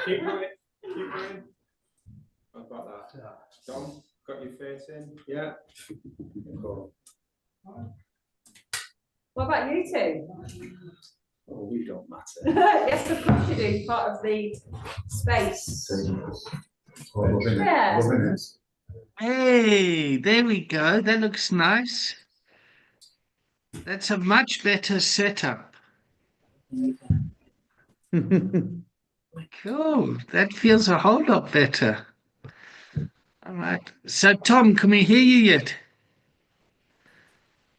Keep going. Keep going. How about that? Dom, got your face in? Yeah. Cool. What about you two? Oh, we don't matter. Yes, of course you do. Part of the space. Yeah. Hey, there we go. That looks nice. That's a much better setup. Cool. That feels a whole lot better. All right. So, Tom, can we hear you yet?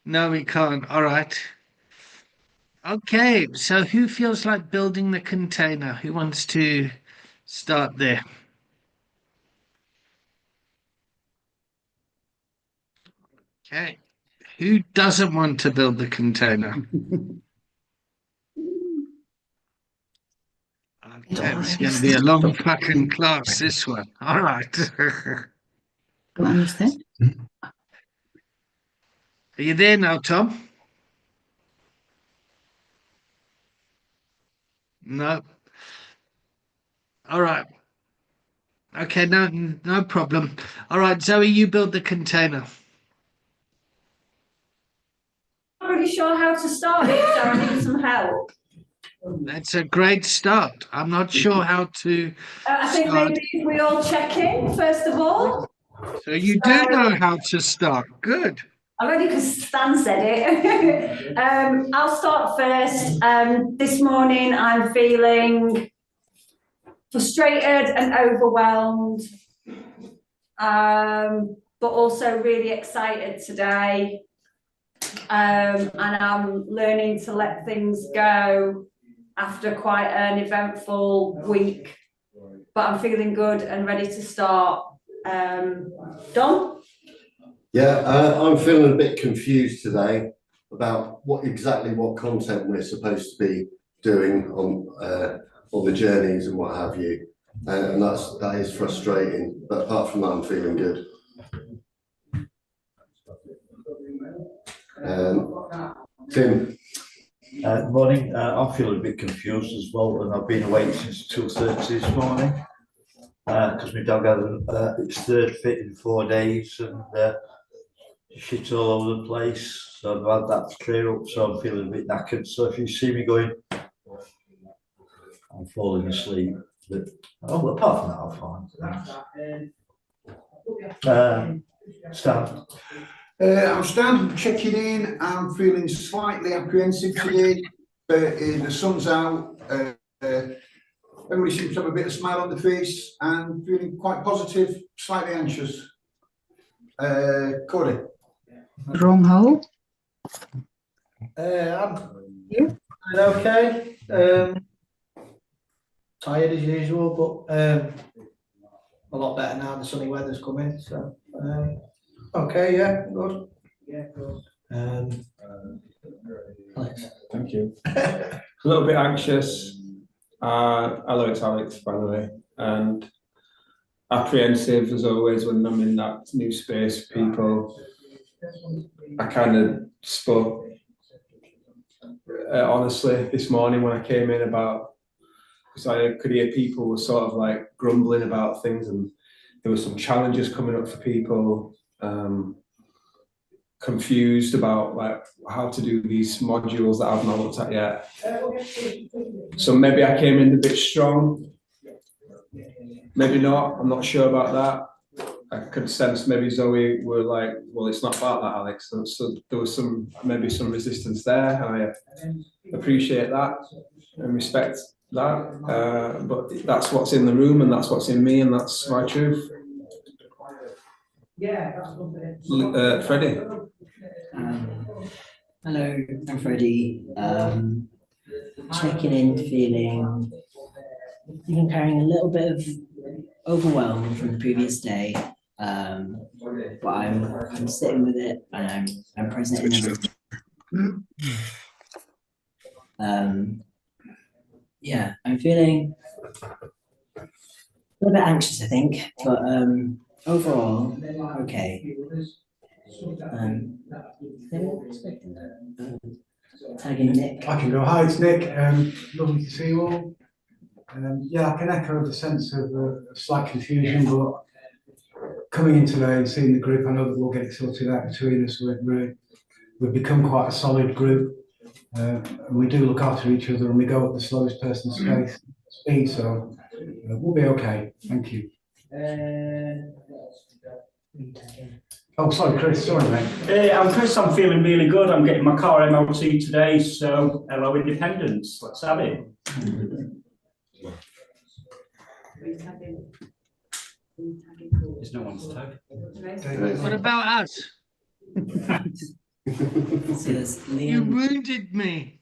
No, we can't. All right. Okay. So, who feels like building the container? Who wants to start there? Okay. Who doesn't want to build the container? Okay, it's going to be a long fucking class, this one. All right. Don't understand. Are you there now, Tom? No. All right. Okay, no problem. All right, Zoe, you build the container. I'm not really sure how to start it, so I need some help. That's a great start. I'm not sure how to I think start. maybe if we all check in, first of all. So you do know how to start. Good. Already because Stan said it. I'll start first. This morning I'm feeling frustrated and overwhelmed, but also really excited today. And I'm learning to let things go after quite an eventful week. But I'm feeling good and ready to start. Dom? Yeah, I'm feeling a bit confused today about what content we're supposed to be doing on the journeys and what have you, and that is frustrating. But apart from that, I'm feeling good. Tim. Good morning. I'm feeling a bit confused as well, and I've been awake since 2:30 this morning because my dog had its third fit in 4 days and shit all over the place. So I've had that to clear up, so I'm feeling a bit knackered. So if you see me going, I'm falling asleep. But apart from that, I'm fine. Stan. I'm Stan, checking in. I'm feeling slightly apprehensive today, but the sun's out. Everybody seems to have a bit of smile on the face and feeling quite positive, slightly anxious. Cody. Wrong hole. I'm okay. Tired as usual, but a lot better now. The sunny weather's coming, so okay, yeah, good. Yeah, good. Alex. Thank you. A little bit anxious. Hello, it's Alex, by the way, and apprehensive as always when I'm in that new space. People, I kind of spoke honestly this morning when I came in about, because I could hear people were sort of like grumbling about things, and there were some challenges coming up for people. Confused about like how to do these modules that I've not looked at yet. So maybe I came in a bit strong, maybe not, I'm not sure about that. I could sense maybe Zoe were like, well, it's not about that, Alex. So there was maybe some resistance there. I appreciate that and respect that, but that's what's in the room and that's what's in me and that's my truth. Freddie. Hello, I'm Freddie. Checking in, feeling carrying a little bit of overwhelm from the previous day, but I'm sitting with it and I'm present in the room. Yeah, I'm feeling a little bit anxious, I think, but overall, okay. Tagging Nick. I can go. Hi, it's Nick. Lovely to see you all. Yeah, I can echo the sense of slight confusion, but coming in today and seeing the group, I know that we'll get it sorted out between us. We've become quite a solid group, and we do look after each other, and we go at the slowest person's speed, so we'll be okay. Thank you. Oh, sorry, Chris. Sorry, mate. I'm Chris. I'm feeling really good. I'm getting my car MOT today, so hello independence. Let's have it. There's no one's tag. What about us? So there's You Liam. wounded me.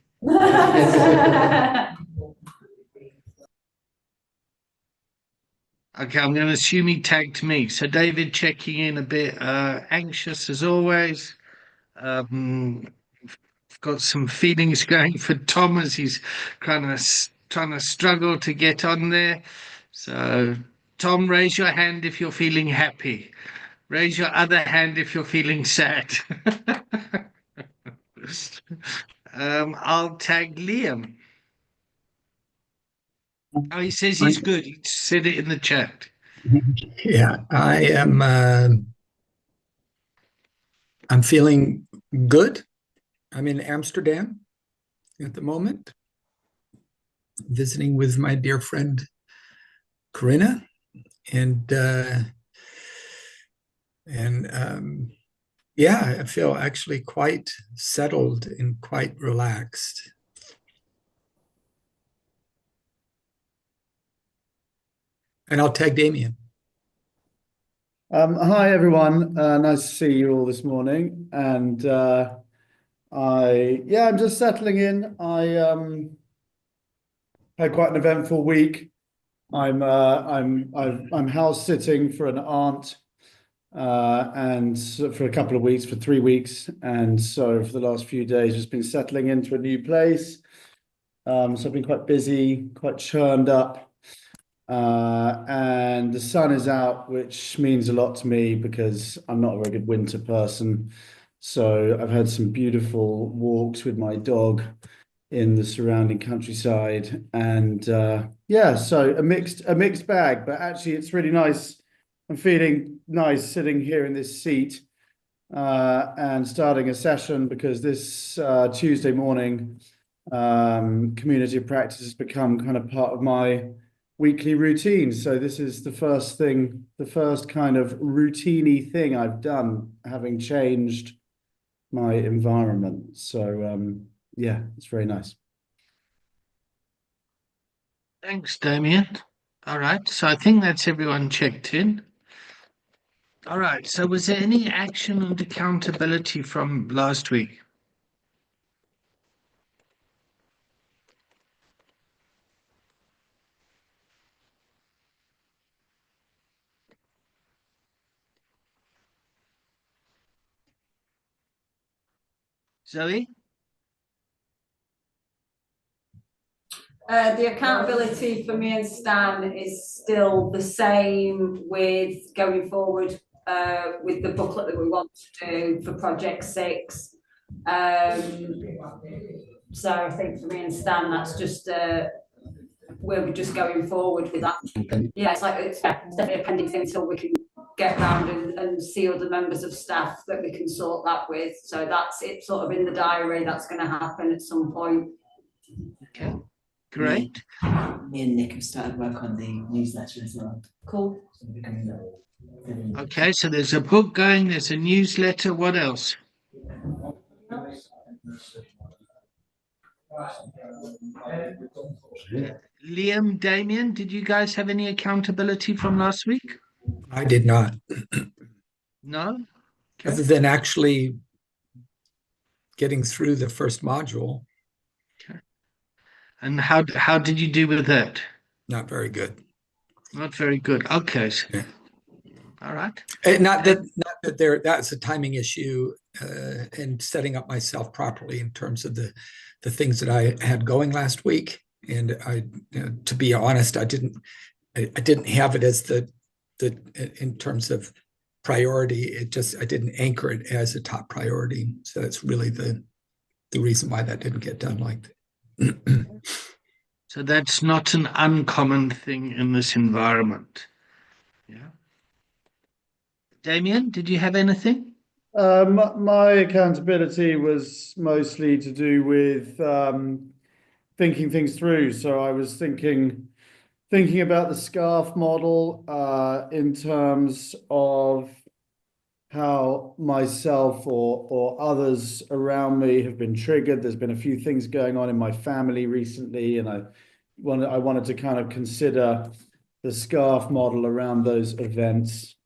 Okay, I'm going to assume he tagged me. So David checking in a bit anxious as always. I've got some feelings going for Tom as he's trying to struggle to get on there. So Tom, raise your hand if you're feeling happy. Raise your other hand if you're feeling sad. I'll tag Liam. Oh, he says he's good. He said it in the chat. Yeah, I am. I'm feeling good. I'm in Amsterdam at the moment, visiting with my dear friend Corinna, and yeah, I feel actually quite settled and quite relaxed. And I'll tag Damien. Hi everyone, nice to see you all this morning. And I'm just settling in. I had quite an eventful week. I'm house sitting for an aunt, and for a couple of weeks, for 3 weeks, and so for the last few days, just been settling into a new place. So I've been quite busy, quite churned up. And the sun is out, which means a lot to me because I'm not a very good winter person. So I've had some beautiful walks with my dog in the surrounding countryside, and yeah, so a mixed bag, but actually it's really nice. I'm feeling nice sitting here in this seat and starting a session, because this Tuesday morning community practice has become kind of part of my weekly routine. So this is the first kind of routine-y thing I've done, having changed my environment. So yeah, it's very nice. Thanks, Damien. All right, so I think that's everyone checked in. All right, so was there any action and accountability from last week? Zoe? The accountability for me and Stan is still the same, with going forward with the booklet that we want to do for Project 6. So I think for me and Stan, that's just we'll be just going forward with that. Yeah, it's definitely a pending thing until we can get round and see other members of staff that we can sort that with. So that's it, sort of in the diary. That's going to happen at some point. Okay, great. Me and Nick have started work on the newsletter as well. Cool. Okay, so there's a book going, there's a newsletter. What else? Liam, Damien, did you guys have any accountability from last week? I did not. No? Okay. Other than actually getting through the first module. Okay. And how did you do with that? Not very good. Not very good. Okay. Yeah. All right. Not that that's a timing issue, and setting up myself properly in terms of the things that I had going last week. And to be honest, I didn't have it as the in terms of priority. I didn't anchor it as a top priority. So that's really the reason why that didn't get done like that. So that's not an uncommon thing in this environment. Yeah. Damien, did you have anything? My accountability was mostly to do with thinking things through. So I was thinking about the scarf model in terms of how myself or others around me have been triggered. There's been a few things going on in my family recently, and I wanted to kind of consider the scarf model around those events.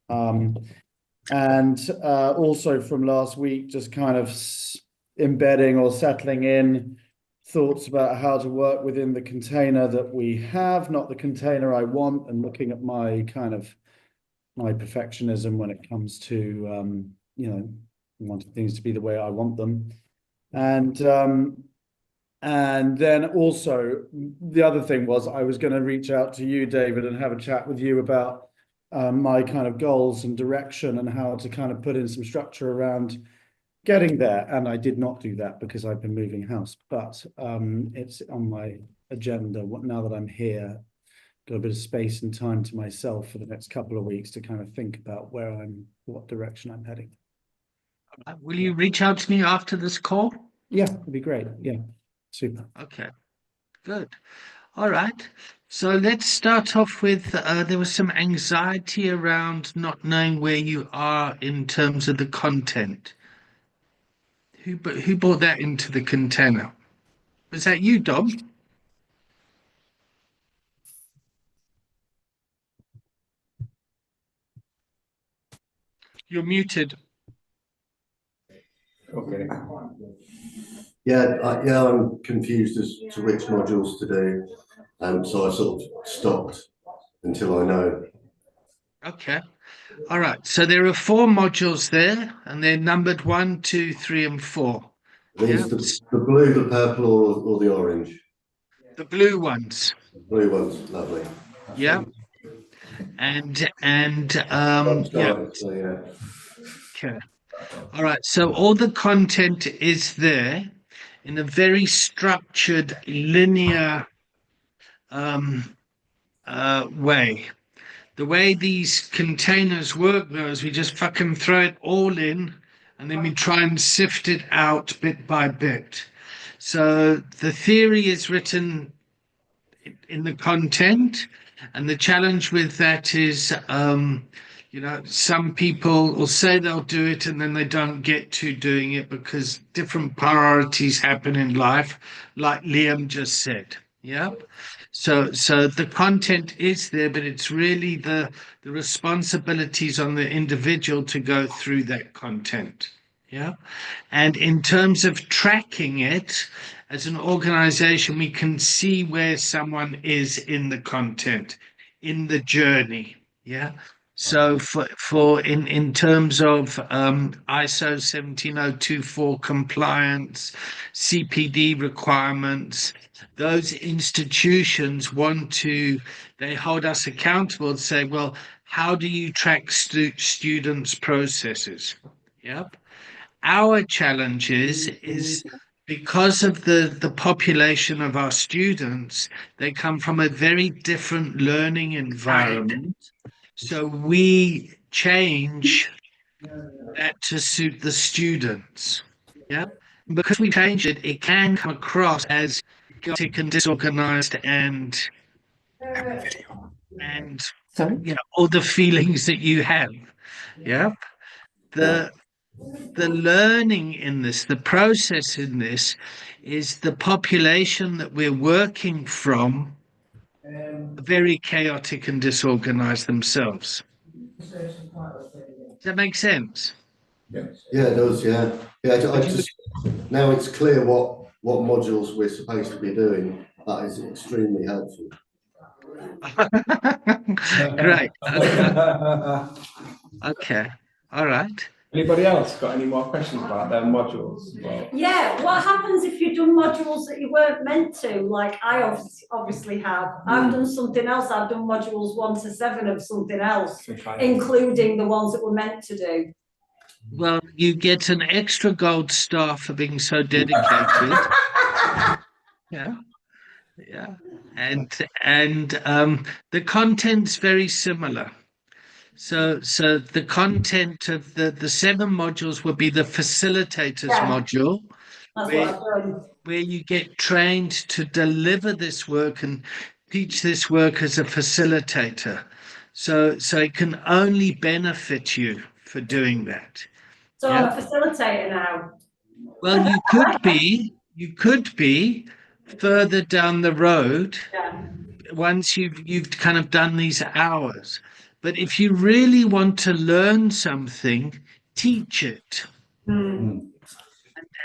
And also from last week, just kind of embedding or settling in thoughts about how to work within the container that we have, not the container I want, and looking at my perfectionism when it comes to wanting things to be the way I want them. And then also the other thing was I was going to reach out to you, David, and have a chat with you about my kind of goals and direction and how to kind of put in some structure around getting there. And I did not do that because I've been moving house, but it's on my agenda now that I'm here. Got a bit of space and time to myself for the next couple of weeks to kind of think about what direction I'm heading. Will you reach out to me after this call? Yeah, it'd be great. Yeah, super. Okay, good. All right. So let's start off with there was some anxiety around not knowing where you are in terms of the content. Who brought that into the container? Was that you, Dom? You're muted. Okay. Yeah, I'm confused as to which modules to do, so I sort of stopped until I know. Okay. All right. So there are 4 modules there, and they're numbered 1, 2, 3, and 4. These the blue, the purple, or the orange? The blue ones. Blue ones, lovely. Yeah. And yeah. So, yeah. Okay. All right. So all the content is there in a very structured, linear way. The way these containers work, though, is we just fucking throw it all in and then we try and sift it out bit by bit. So the theory is written in the content, and the challenge with that is, some people will say they'll do it and then they don't get to doing it because different priorities happen in life, like Liam just said. Yep. So the content is there, but it's really the responsibilities on the individual to go through that content. Yeah. And in terms of tracking it, as an organization, we can see where someone is in the content, in the journey. Yeah. So in terms of ISO 17024 compliance, CPD requirements, those institutions they hold us accountable and say, well, how do you track students' processes? Yep. Our challenge is because of the population of our students, they come from a very different learning environment. So we change that to suit the students. Yeah. Because we change it, it can come across as chaotic and disorganized and all the feelings that you have. Yeah. The learning in this, the process in this, is the population that we're working from are very chaotic and disorganized themselves. Does that make sense? Yeah, it does. Yeah, now it's clear what modules we're supposed to be doing. That is extremely helpful. Great. Okay. All right. Anybody else got any more questions about their modules? Yeah, what happens if you've done modules that you weren't meant to? Like I obviously have. I've done something else. I've done modules 1 to 7 of something else, including the ones that were meant to do. Well, you get an extra gold star for being so dedicated. Yeah. Yeah. and the content's very similar. So the content of the 7 modules will be the facilitators Yeah. module, That's what I've done. where you get trained to deliver this work and teach this work as a facilitator. So it can only benefit you for doing that. So Yeah. I'm a facilitator now. Well, you could be further down the road Yeah. once you've kind of done these hours. But if you really want to learn something, teach it. Mm.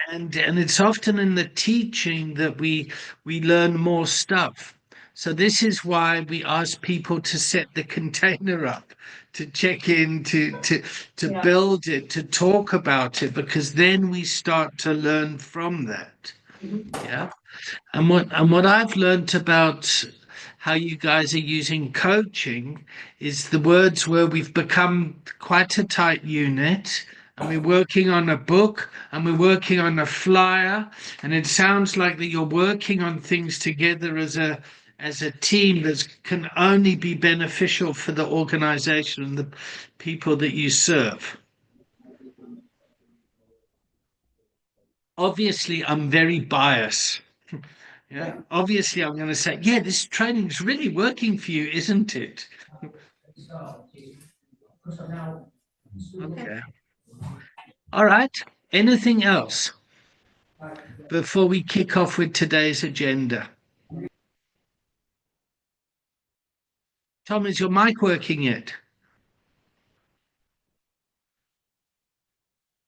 And it's often in the teaching that we learn more stuff. So this is why we ask people to set the container up, to check in, to Yeah. build it, to talk about it, because then we start to learn from that. Yeah. And what I've learned about how you guys are using coaching is the words where we've become quite a tight unit, and we're working on a book and we're working on a flyer, and it sounds like that you're working on things together as a team that can only be beneficial for the organization and the people that you serve. Obviously, I'm very biased. Yeah, obviously, I'm going to say, yeah, this training is really working for you, isn't it? Okay. All right. Anything else before we kick off with today's agenda? Tom, is your mic working yet?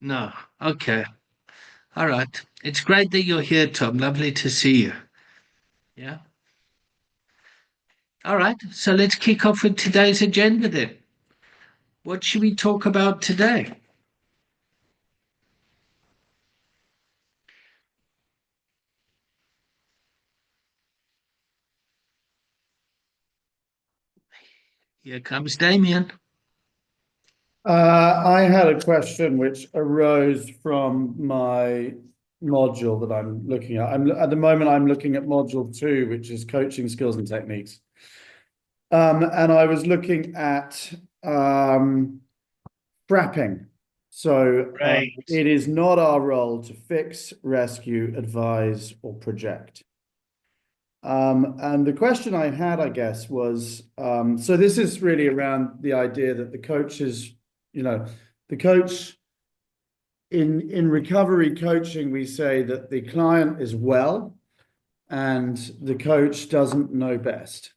No. Okay. All right. It's great that you're here, Tom. Lovely to see you. Yeah. All right. So let's kick off with today's agenda then. What should we talk about today? Here comes Damien. I had a question which arose from my module that I'm looking at. At the moment, I'm looking at module 2, which is coaching skills and techniques. And I was looking at frapping. So Right. it is not our role to fix, rescue, advise, or project. And the question I had, I guess, was, so this is really around the idea that the coach is, the coach in recovery coaching, we say that the client is well and the coach doesn't know best.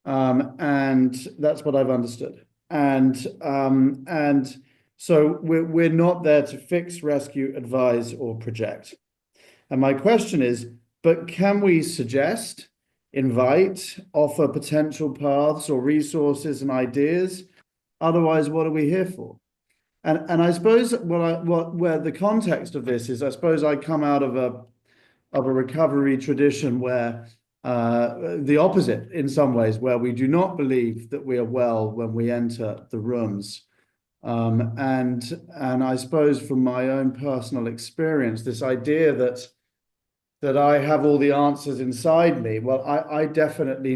And that's what I've understood. And so we're not there to fix, rescue, advise, or project. And my question is, but can we suggest, invite, offer potential paths or resources and ideas? Otherwise, what are we here for? And I suppose where the context of this is, I suppose I come out of a recovery tradition where the opposite in some ways, where we do not believe that we are well when we enter the rooms. And I suppose from my own personal experience, this idea that I have all the answers inside me. Well, I definitely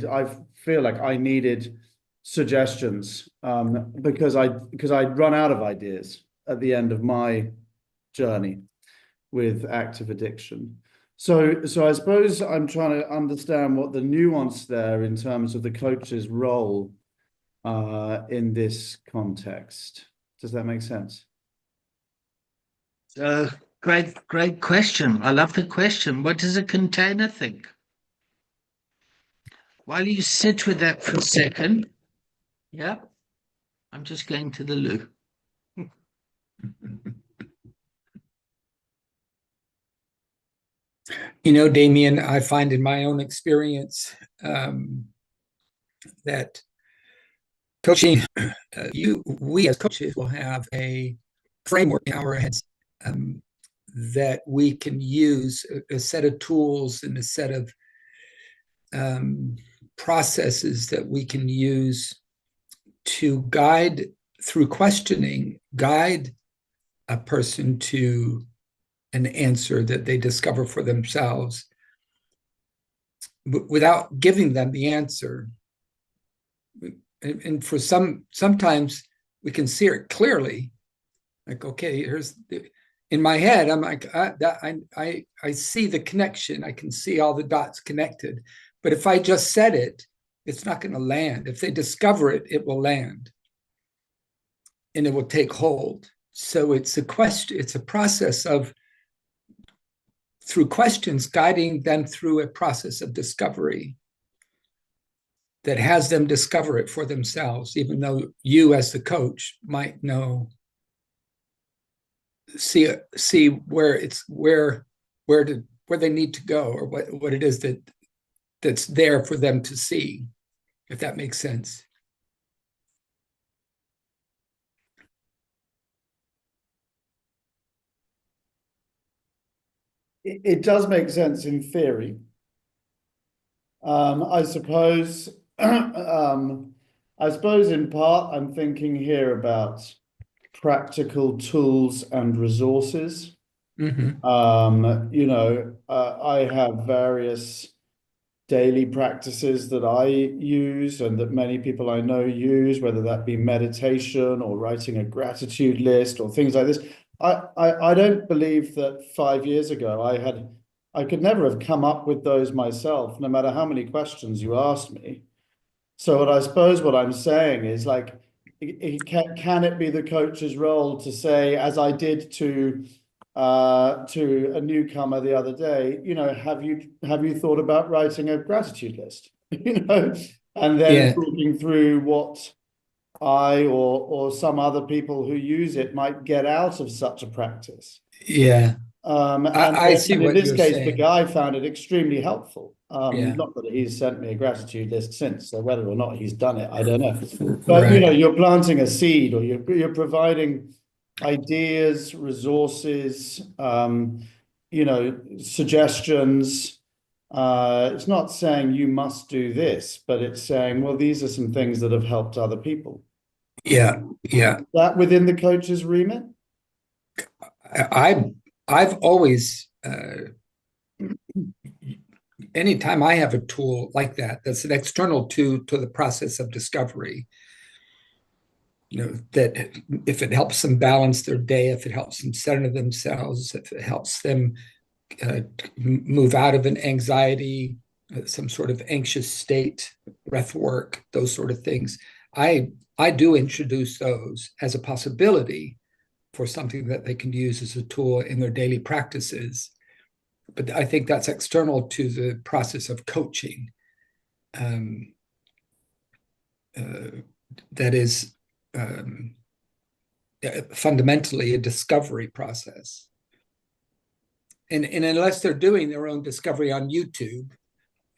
I feel like I needed suggestions because I'd run out of ideas at the end of my journey with active addiction. So I suppose I'm trying to understand what the nuance there in terms of the coach's role in this context. Does that make sense? Great question. I love the question. What does a container think? While you sit with that for a second, yeah, I'm just going to the loo. Damien, I find in my own experience that coaching, we as coaches will have a framework in our heads that we can use, a set of tools and a set of processes that we can use to guide through questioning, guide a person to an answer that they discover for themselves. without giving them the answer. And for sometimes we can see it clearly. Like, okay, in my head, I'm like, I see the connection. I can see all the dots connected. But if I just said it, it's not going to land. If they discover it, it will land. And it will take hold. So it's a process of, through questions, guiding them through a process of discovery that has them discover it for themselves, even though you as the coach might know, see where they need to go, or what it is that's there for them to see, if that makes sense. It does make sense in theory. I suppose in part I'm thinking here about practical tools and resources. I have various daily practices that I use and that many people I know use, whether that be meditation or writing a gratitude list or things like this. I don't believe that 5 years ago I could never have come up with those myself, no matter how many questions you asked me. So I suppose what I'm saying is, like, can it be the coach's role to say, as I did to a newcomer the other day, have you thought about writing a gratitude list? And then talking through what I or some other people who use it might get out of such a practice. Yeah. I see and what in this you're case, saying. the guy found it extremely helpful. Yeah. Not that he's sent me a gratitude list since, so whether or not he's done it, I don't know. But Right. you're planting a seed, or you're providing ideas, resources, suggestions. It's not saying you must do this, but it's saying, well, these are some things that have helped other people. Yeah. That within the coach's remit? I've always, anytime I have a tool like that's an external to the process of discovery, that if it helps them balance their day, if it helps them center themselves, if it helps them move out of an anxiety, some sort of anxious state, breath work, those sort of things, I do introduce those as a possibility for something that they can use as a tool in their daily practices. But I think that's external to the process of coaching. That is fundamentally a discovery process. And unless they're doing their own discovery on YouTube,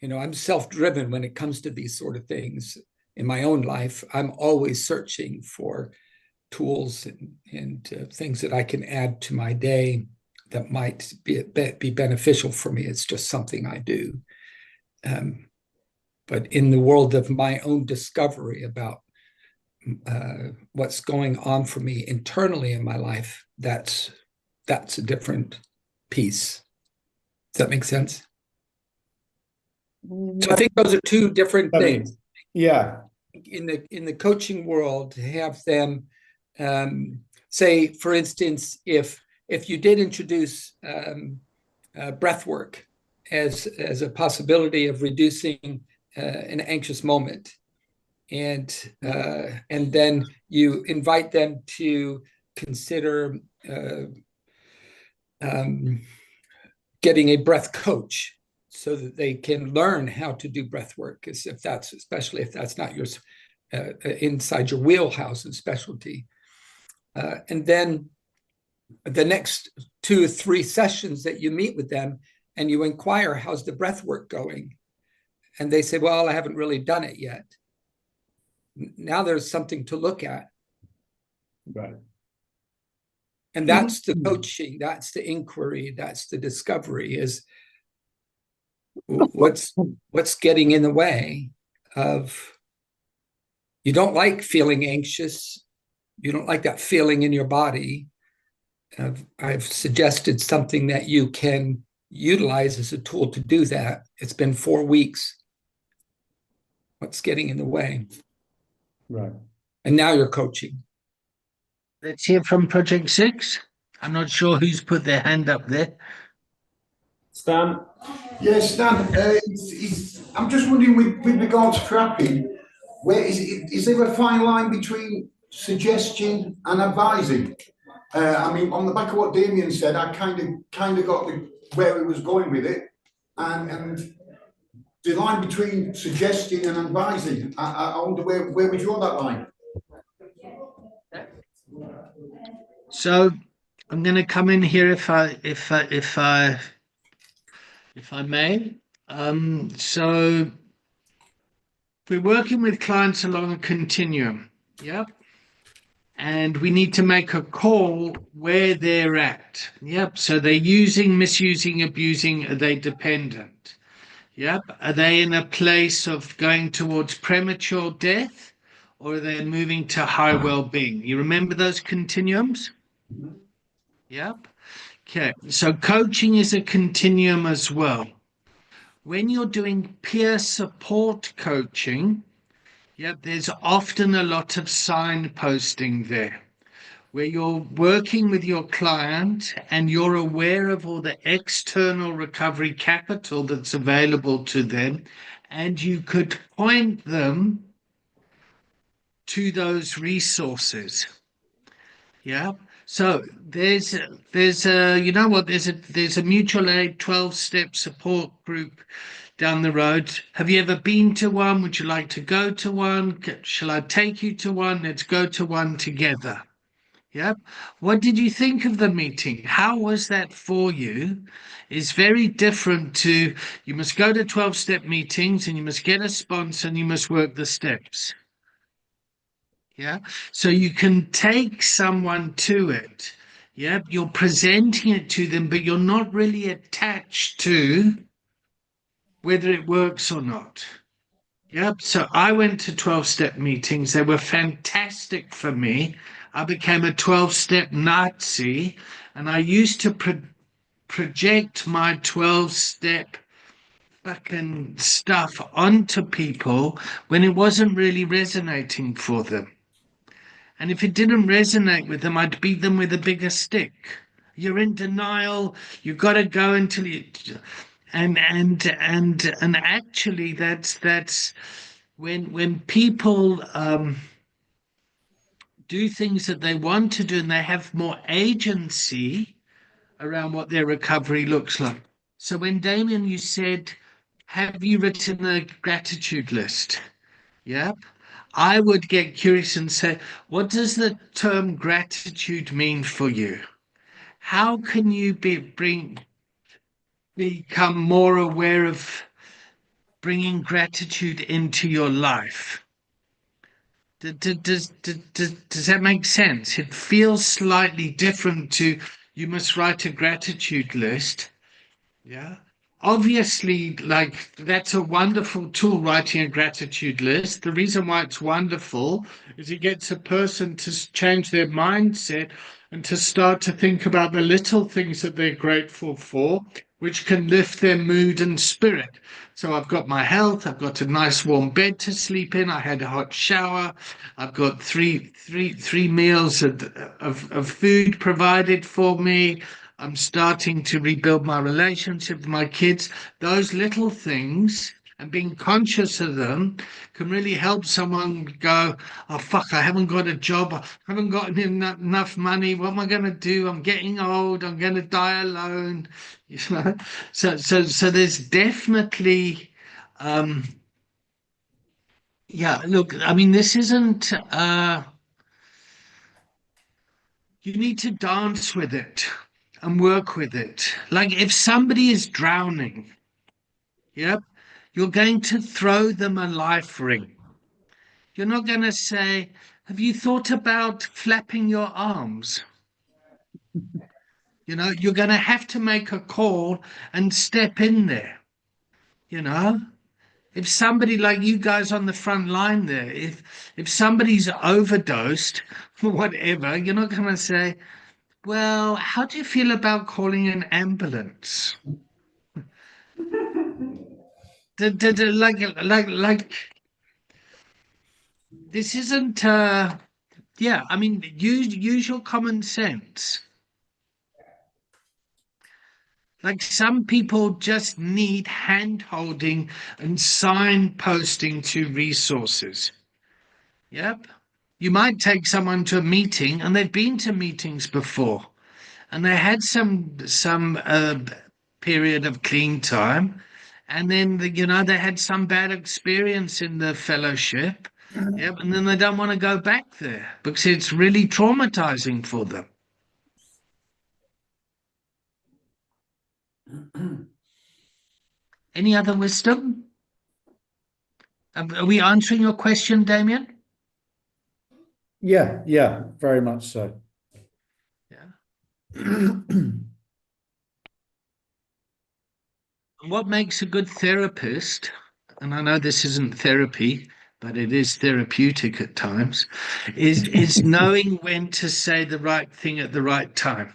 I'm self-driven when it comes to these sort of things in my own life. I'm always searching for tools and things that I can add to my day that might be beneficial for me. It's just something I do. But in the world of my own discovery about what's going on for me internally in my life, that's a different piece. Does that make sense? So I think those are two different things. Yeah. In the coaching world, to have them say, for instance, if you did introduce breath work as a possibility of reducing an anxious moment, and then you invite them to consider getting a breath coach so that they can learn how to do breath work, especially if that's not your inside your wheelhouse and specialty. And then the next 2 or 3 sessions that you meet with them and you inquire, how's the breath work going? And they say, well, I haven't really done it yet. Now there's something to look at. Right. And that's the coaching, that's the inquiry, that's the discovery, is what's getting in the way of, you don't like feeling anxious, you don't like that feeling in your body. I've suggested something that you can utilize as a tool to do that. It's been 4 weeks. What's getting in the way? Right. And now you're coaching. Let's hear from Project 6. I'm not sure who's put their hand up there. Stan? Yes, Stan, I'm just wondering with regards to prepping, where is there a fine line between suggestion and advising? I mean, on the back of what Damien said, I kind of got where he was going with it, and the line between suggesting and advising, I wonder where we draw that line. So I'm going to come in here if I may. So we're working with clients along a continuum. Yep. And we need to make a call where they're at. Yep. So they're using, misusing, abusing. Are they dependent? Yep. Are they in a place of going towards premature death, or are they moving to high well-being? You remember those continuums? Yep. Okay. So coaching is a continuum as well. When you're doing peer support coaching, yep, there's often a lot of signposting there, where you're working with your client and you're aware of all the external recovery capital that's available to them, and you could point them to those resources. Yeah. So there's a you know what there's a mutual aid 12-step support group down the road. Have you ever been to one? Would you like to go to one? Shall I take you to one? Let's go to one together. Yep. What did you think of the meeting? How was that for you? It's very different to you must go to 12-step meetings and you must get a sponsor and you must work the steps. Yeah. So you can take someone to it. Yeah. You're presenting it to them, but you're not really attached to whether it works or not. Yep. So I went to 12-step meetings. They were fantastic for me. I became a 12-step Nazi, and I used to project my 12-step fucking stuff onto people when it wasn't really resonating for them. And if it didn't resonate with them, I'd beat them with a bigger stick. You're in denial. You've got to go until you. And actually, that's when people do things that they want to do and they have more agency around what their recovery looks like. So when Damien, you said, have you written a gratitude list? Yep. I would get curious and say, what does the term gratitude mean for you? How can you become more aware of bringing gratitude into your life? Does that make sense? It feels slightly different to you must write a gratitude list. Yeah. Obviously, like that's a wonderful tool, writing a gratitude list. The reason why it's wonderful is it gets a person to change their mindset and to start to think about the little things that they're grateful for, which can lift their mood and spirit. So I've got my health, I've got a nice warm bed to sleep in, I had a hot shower, I've got three meals of food provided for me. I'm starting to rebuild my relationship with my kids. Those little things and being conscious of them can really help someone go, oh, fuck, I haven't got a job. I haven't got enough money. What am I going to do? I'm getting old. I'm going to die alone. You know, so there's definitely, yeah, look, I mean, this isn't, you need to dance with it and work with it. Like if somebody is drowning, yep, you're going to throw them a life ring. You're not going to say, have you thought about flapping your arms? You know, you're going to have to make a call and step in there. You know, if somebody like you guys on the front line there, if somebody's overdosed or whatever, you're not going to say, well, how do you feel about calling an ambulance? like this isn't yeah, I mean, use your common sense. Like some people just need hand holding and signposting to resources. Yep. You might take someone to a meeting and they've been to meetings before and they had some period of clean time, and then they had some bad experience in the fellowship. Yep, and then they don't want to go back there because it's really traumatizing for them. Any other wisdom? Are we answering your question, Damien? Yeah, very much so. Yeah. What makes a good therapist, and I know this isn't therapy, but it is therapeutic at times, is knowing when to say the right thing at the right time.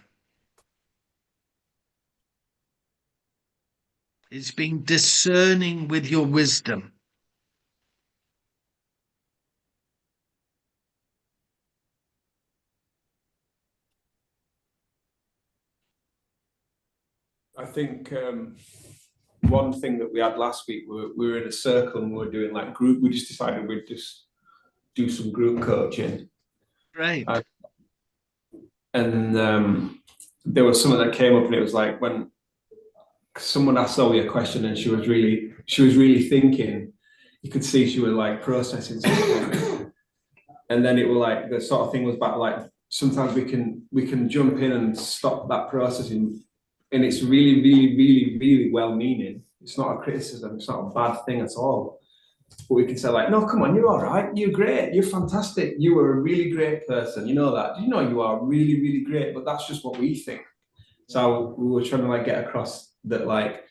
It's being discerning with your wisdom. I think one thing that we had last week, we were in a circle and we were doing like group. We just decided we'd just do some group coaching. Right. And there was something that came up, and it was like when someone asked Zoe a question and she was really thinking. You could see she was like processing something. And then it was like the sort of thing was about like sometimes we can jump in and stop that processing, and it's really well-meaning. It's not a criticism. It's not a bad thing at all. But we can say like, no, come on, you're all right. You're great. You're fantastic. You were a really great person. You know that. You know you are really great. But that's just what we think. So we were trying to like get across that like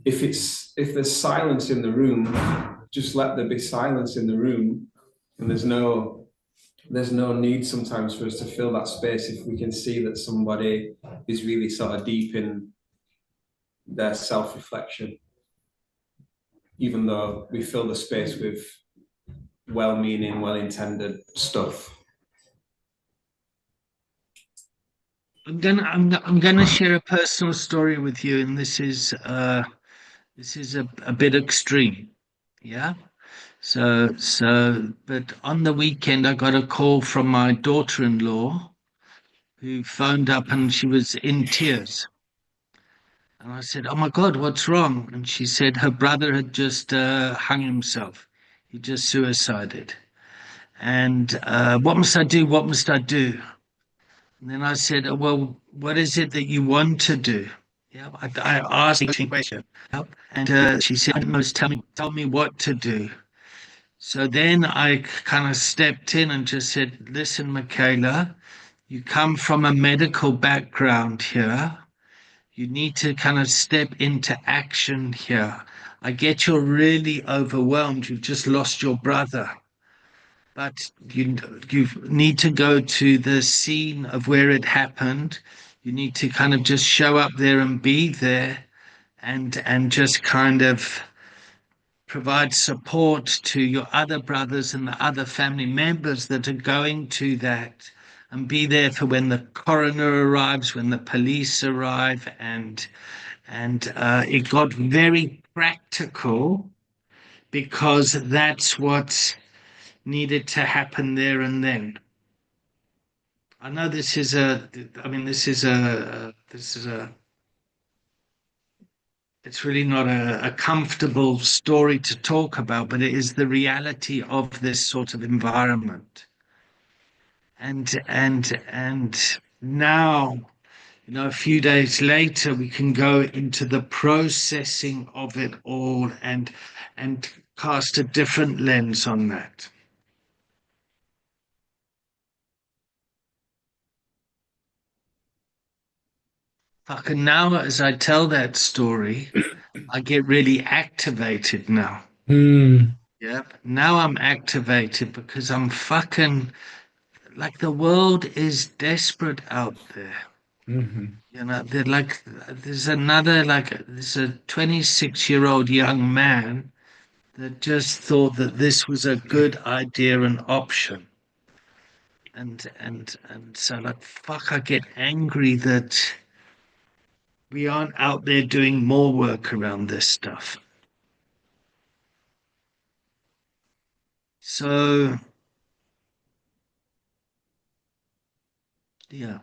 if there's silence in the room, just let there be silence in the room, and there's no need sometimes for us to fill that space if we can see that somebody is really sort of deep in their self-reflection, even though we fill the space with well-meaning, well-intended stuff. I'm gonna share a personal story with you, and this is a bit extreme. Yeah. But on the weekend, I got a call from my daughter-in-law who phoned up and she was in tears. And I said, "Oh my God, what's wrong?" And she said her brother had just hung himself. He just suicided. And what must I do? What must I do? And then I said, "Oh, well, what is it that you want to do?" Yeah, I asked a question. And she said, tell me what to do. So then I kind of stepped in and just said, "Listen, Michaela, you come from a medical background here. You need to kind of step into action here. I get you're really overwhelmed. You've just lost your brother. But you need to go to the scene of where it happened. You need to kind of just show up there and be there and just kind of provide support to your other brothers and the other family members that are going to that, and be there for when the coroner arrives, when the police arrive." And it got very practical because that's what needed to happen there and then. I know this is a, I mean, it's really not a comfortable story to talk about, but it is the reality of this sort of environment. And now, a few days later, we can go into the processing of it all and cast a different lens on that. Fucking now, as I tell that story, I get really activated now. Yeah. Now I'm activated because I'm fucking like the world is desperate out there. You know, they're like, there's a 26-year-old young man that just thought that this was a good idea and option. And so like, fuck, I get angry that we aren't out there doing more work around this stuff. So, yeah.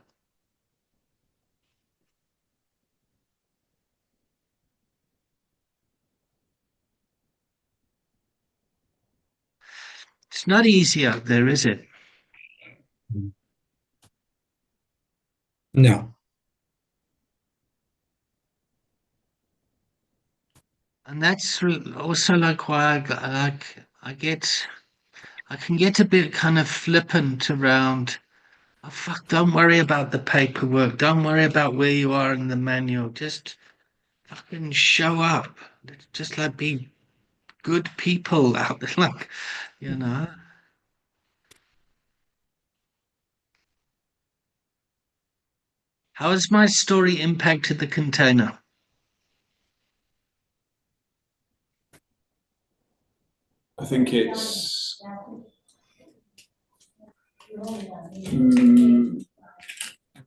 It's not easy out there, is it? No. And that's also like why I can get a bit kind of flippant around, oh fuck, don't worry about the paperwork, don't worry about where you are in the manual, just fucking show up. Just like be good people out there, like, you know. How has my story impacted the container? I think it's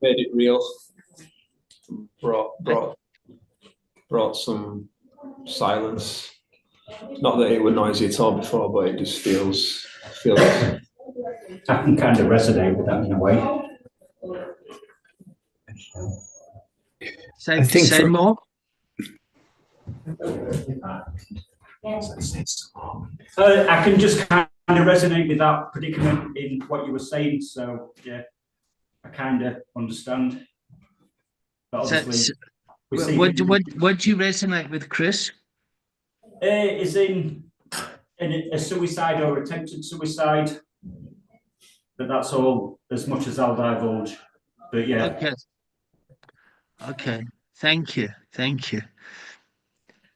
made it real. Brought some silence. Not that it was noisy at all before, but it just feels. I can kind of resonate with that in a way. Say more. I can just kind of resonate with that predicament in what you were saying. So yeah, I kind of understand. But obviously, what do you resonate with, Chris? Is in a suicide or attempted suicide. But that's all as much as I'll divulge. But yeah. Okay. Thank you.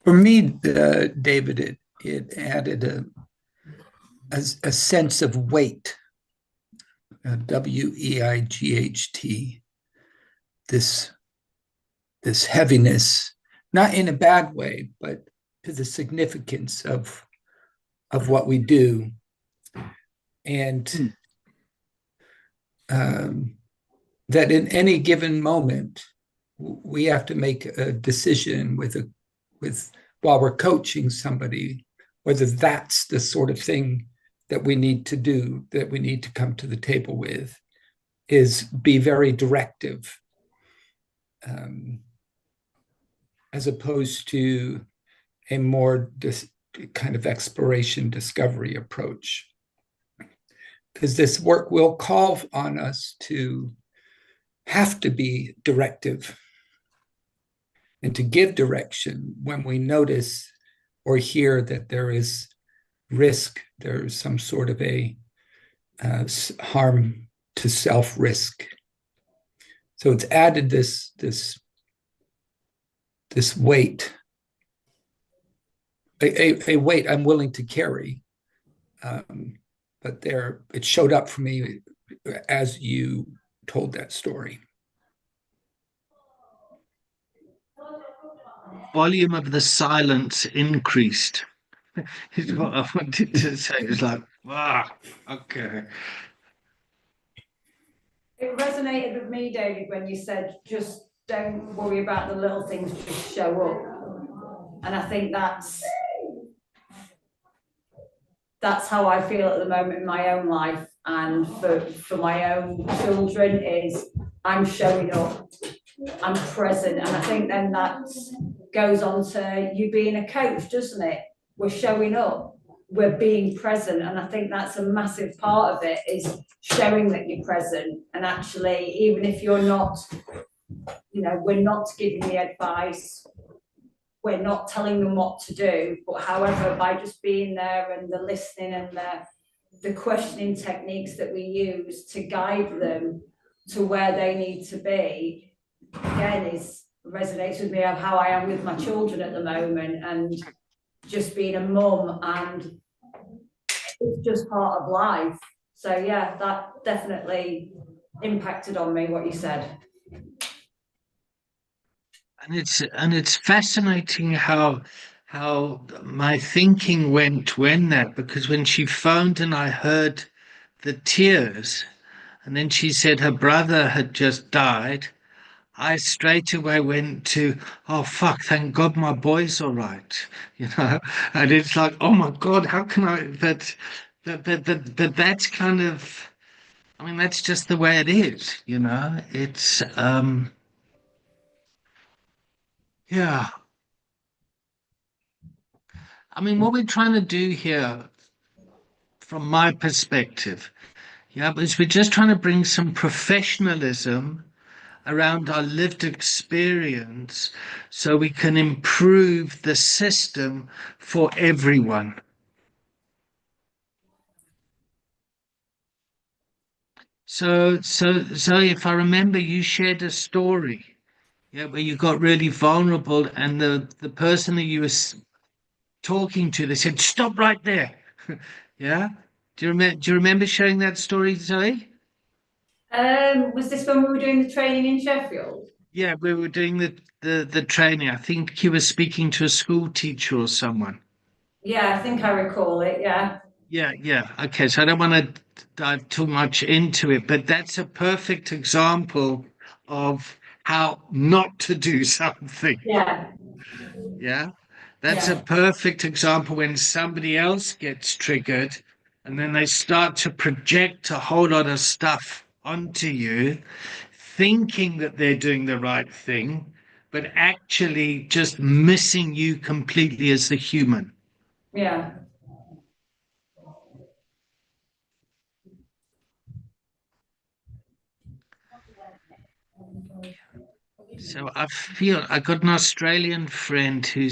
For me, David, it added a sense of weight, WEIGHT, this heaviness, not in a bad way, but to the significance of what we do. And that in any given moment, we have to make a decision while we're coaching somebody, whether that's the sort of thing that we need to do, that we need to come to the table with, is be very directive, as opposed to a more kind of exploration discovery approach. Because this work will call on us to have to be directive and to give direction when we notice or hear that there is risk, there's some sort of a harm to self risk. So it's added this weight, a weight I'm willing to carry. But it showed up for me as you told that story. Volume of the silence increased. Is what I wanted to say. It's like, okay. It resonated with me, David, when you said, just don't worry about the little things, just show up. And I think that's how I feel at the moment in my own life, and for my own children, is I'm showing up, I'm present. And I think then that goes on to you being a coach, doesn't it? We're showing up, we're being present. And I think that's a massive part of it, is showing that you're present. And actually, even if you're not, we're not giving the advice, we're not telling them what to do, but however, by just being there and the listening and the questioning techniques that we use to guide them to where they need to be, again, resonates with me of how I am with my children at the moment, and just being a mum, and it's just part of life. So yeah, that definitely impacted on me, what you said. And it's fascinating how my thinking went when that, because when she phoned and I heard the tears, and then she said her brother had just died, I straight away went to, oh fuck, thank God my boy's all right, you know. And it's like, oh my God, how can I? But that's kind of, I mean, that's just the way it is, you know. It's yeah. I mean, what we're trying to do here, from my perspective, yeah, is we're just trying to bring some professionalism around our lived experience so we can improve the system for everyone. So if I remember, you shared a story, yeah, where you got really vulnerable, and the person that you were talking to, they said, "Stop right there." Yeah. Do you remember sharing that story, Zoe? Was this when we were doing the training in Sheffield? Yeah, we were doing the training. I think you were speaking to a school teacher or someone. Yeah, I think I recall it, yeah. Yeah, yeah. Okay, so I don't want to dive too much into it, but that's a perfect example of how not to do something. Yeah, Yeah. That's a yeah, perfect example when somebody else gets triggered and then they start to project a whole lot of stuff onto you, thinking that they're doing the right thing, but actually just missing you completely as the human. yeah. So I feel I got an Australian friend who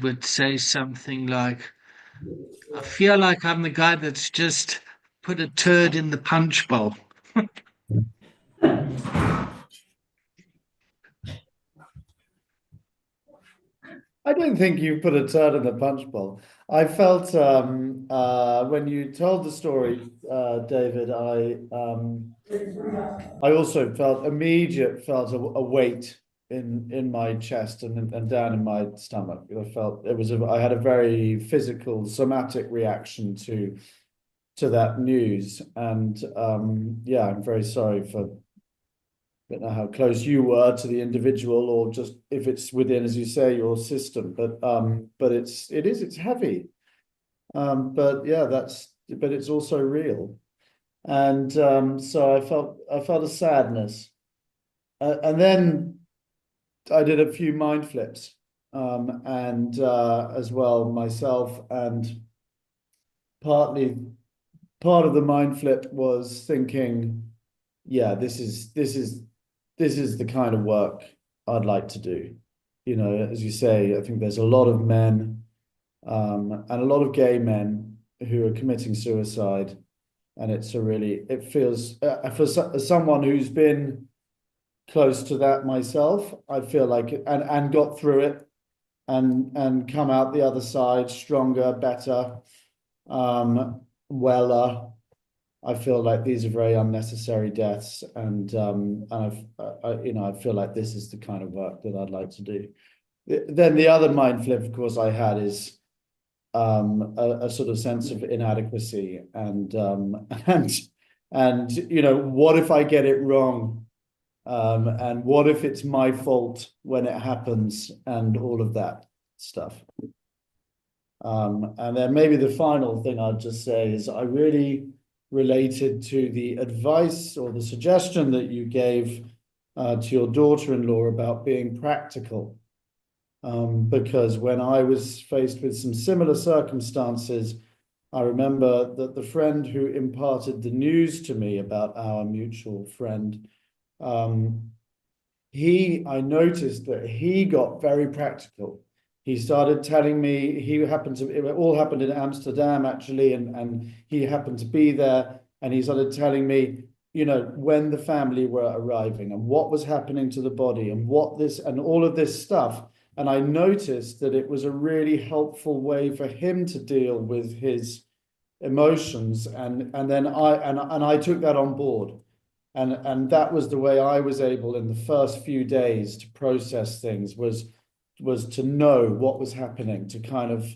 would say something like, I feel like I'm the guy that's just put a turd in the punch bowl. I don't think you put a turd in the punch bowl. I felt when you told the story, David, I also felt a weight in my chest and down in my stomach. I felt I had a very physical, somatic reaction to that news. And yeah, I'm very sorry for, I don't know how close you were to the individual, or just if it's within, as you say, your system. But it's heavy. But yeah, but it's also real. And so I felt a sadness. And then I did a few mind flips, and as well myself, and partly part of the mind flip was thinking, yeah, this is the kind of work I'd like to do. You know, as you say, I think there's a lot of men, and a lot of gay men who are committing suicide, and it feels, as someone who's been close to that myself, I feel like, and got through it, and come out the other side stronger, better, weller. I feel like these are very unnecessary deaths, and I feel like this is the kind of work that I'd like to do. Then the other mind flip, of course, I had is a sort of sense of inadequacy, and what if I get it wrong, and what if it's my fault when it happens, and all of that stuff. And then maybe the final thing I'd just say is I really related to the advice or the suggestion that you gave to your daughter-in-law about being practical. Because when I was faced with some similar circumstances, I remember that the friend who imparted the news to me about our mutual friend, I noticed that he got very practical. He started telling me, it all happened in Amsterdam actually, and he happened to be there, and he started telling me, when the family were arriving and what was happening to the body and all of this stuff. And I noticed that it was a really helpful way for him to deal with his emotions. And then I took that on board. And that was the way I was able in the first few days to process things, was to know what was happening, to kind of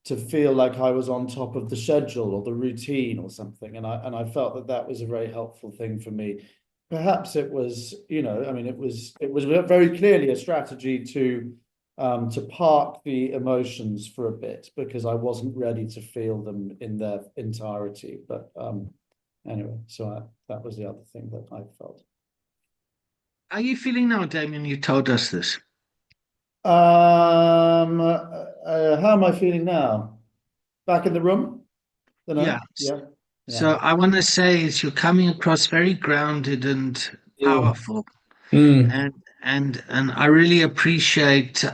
to feel like I was on top of the schedule or the routine or something. And I felt that that was a very helpful thing for me. Perhaps it was, you know, I mean, it was very clearly a strategy to park the emotions for a bit, because I wasn't ready to feel them in their entirety. But anyway, so that was the other thing that I felt. How are you feeling now, Damien? You told us this. How am I feeling now? Back in the room? Yeah. Yeah. So I want to say is you're coming across very grounded and powerful, Mm. and I really appreciate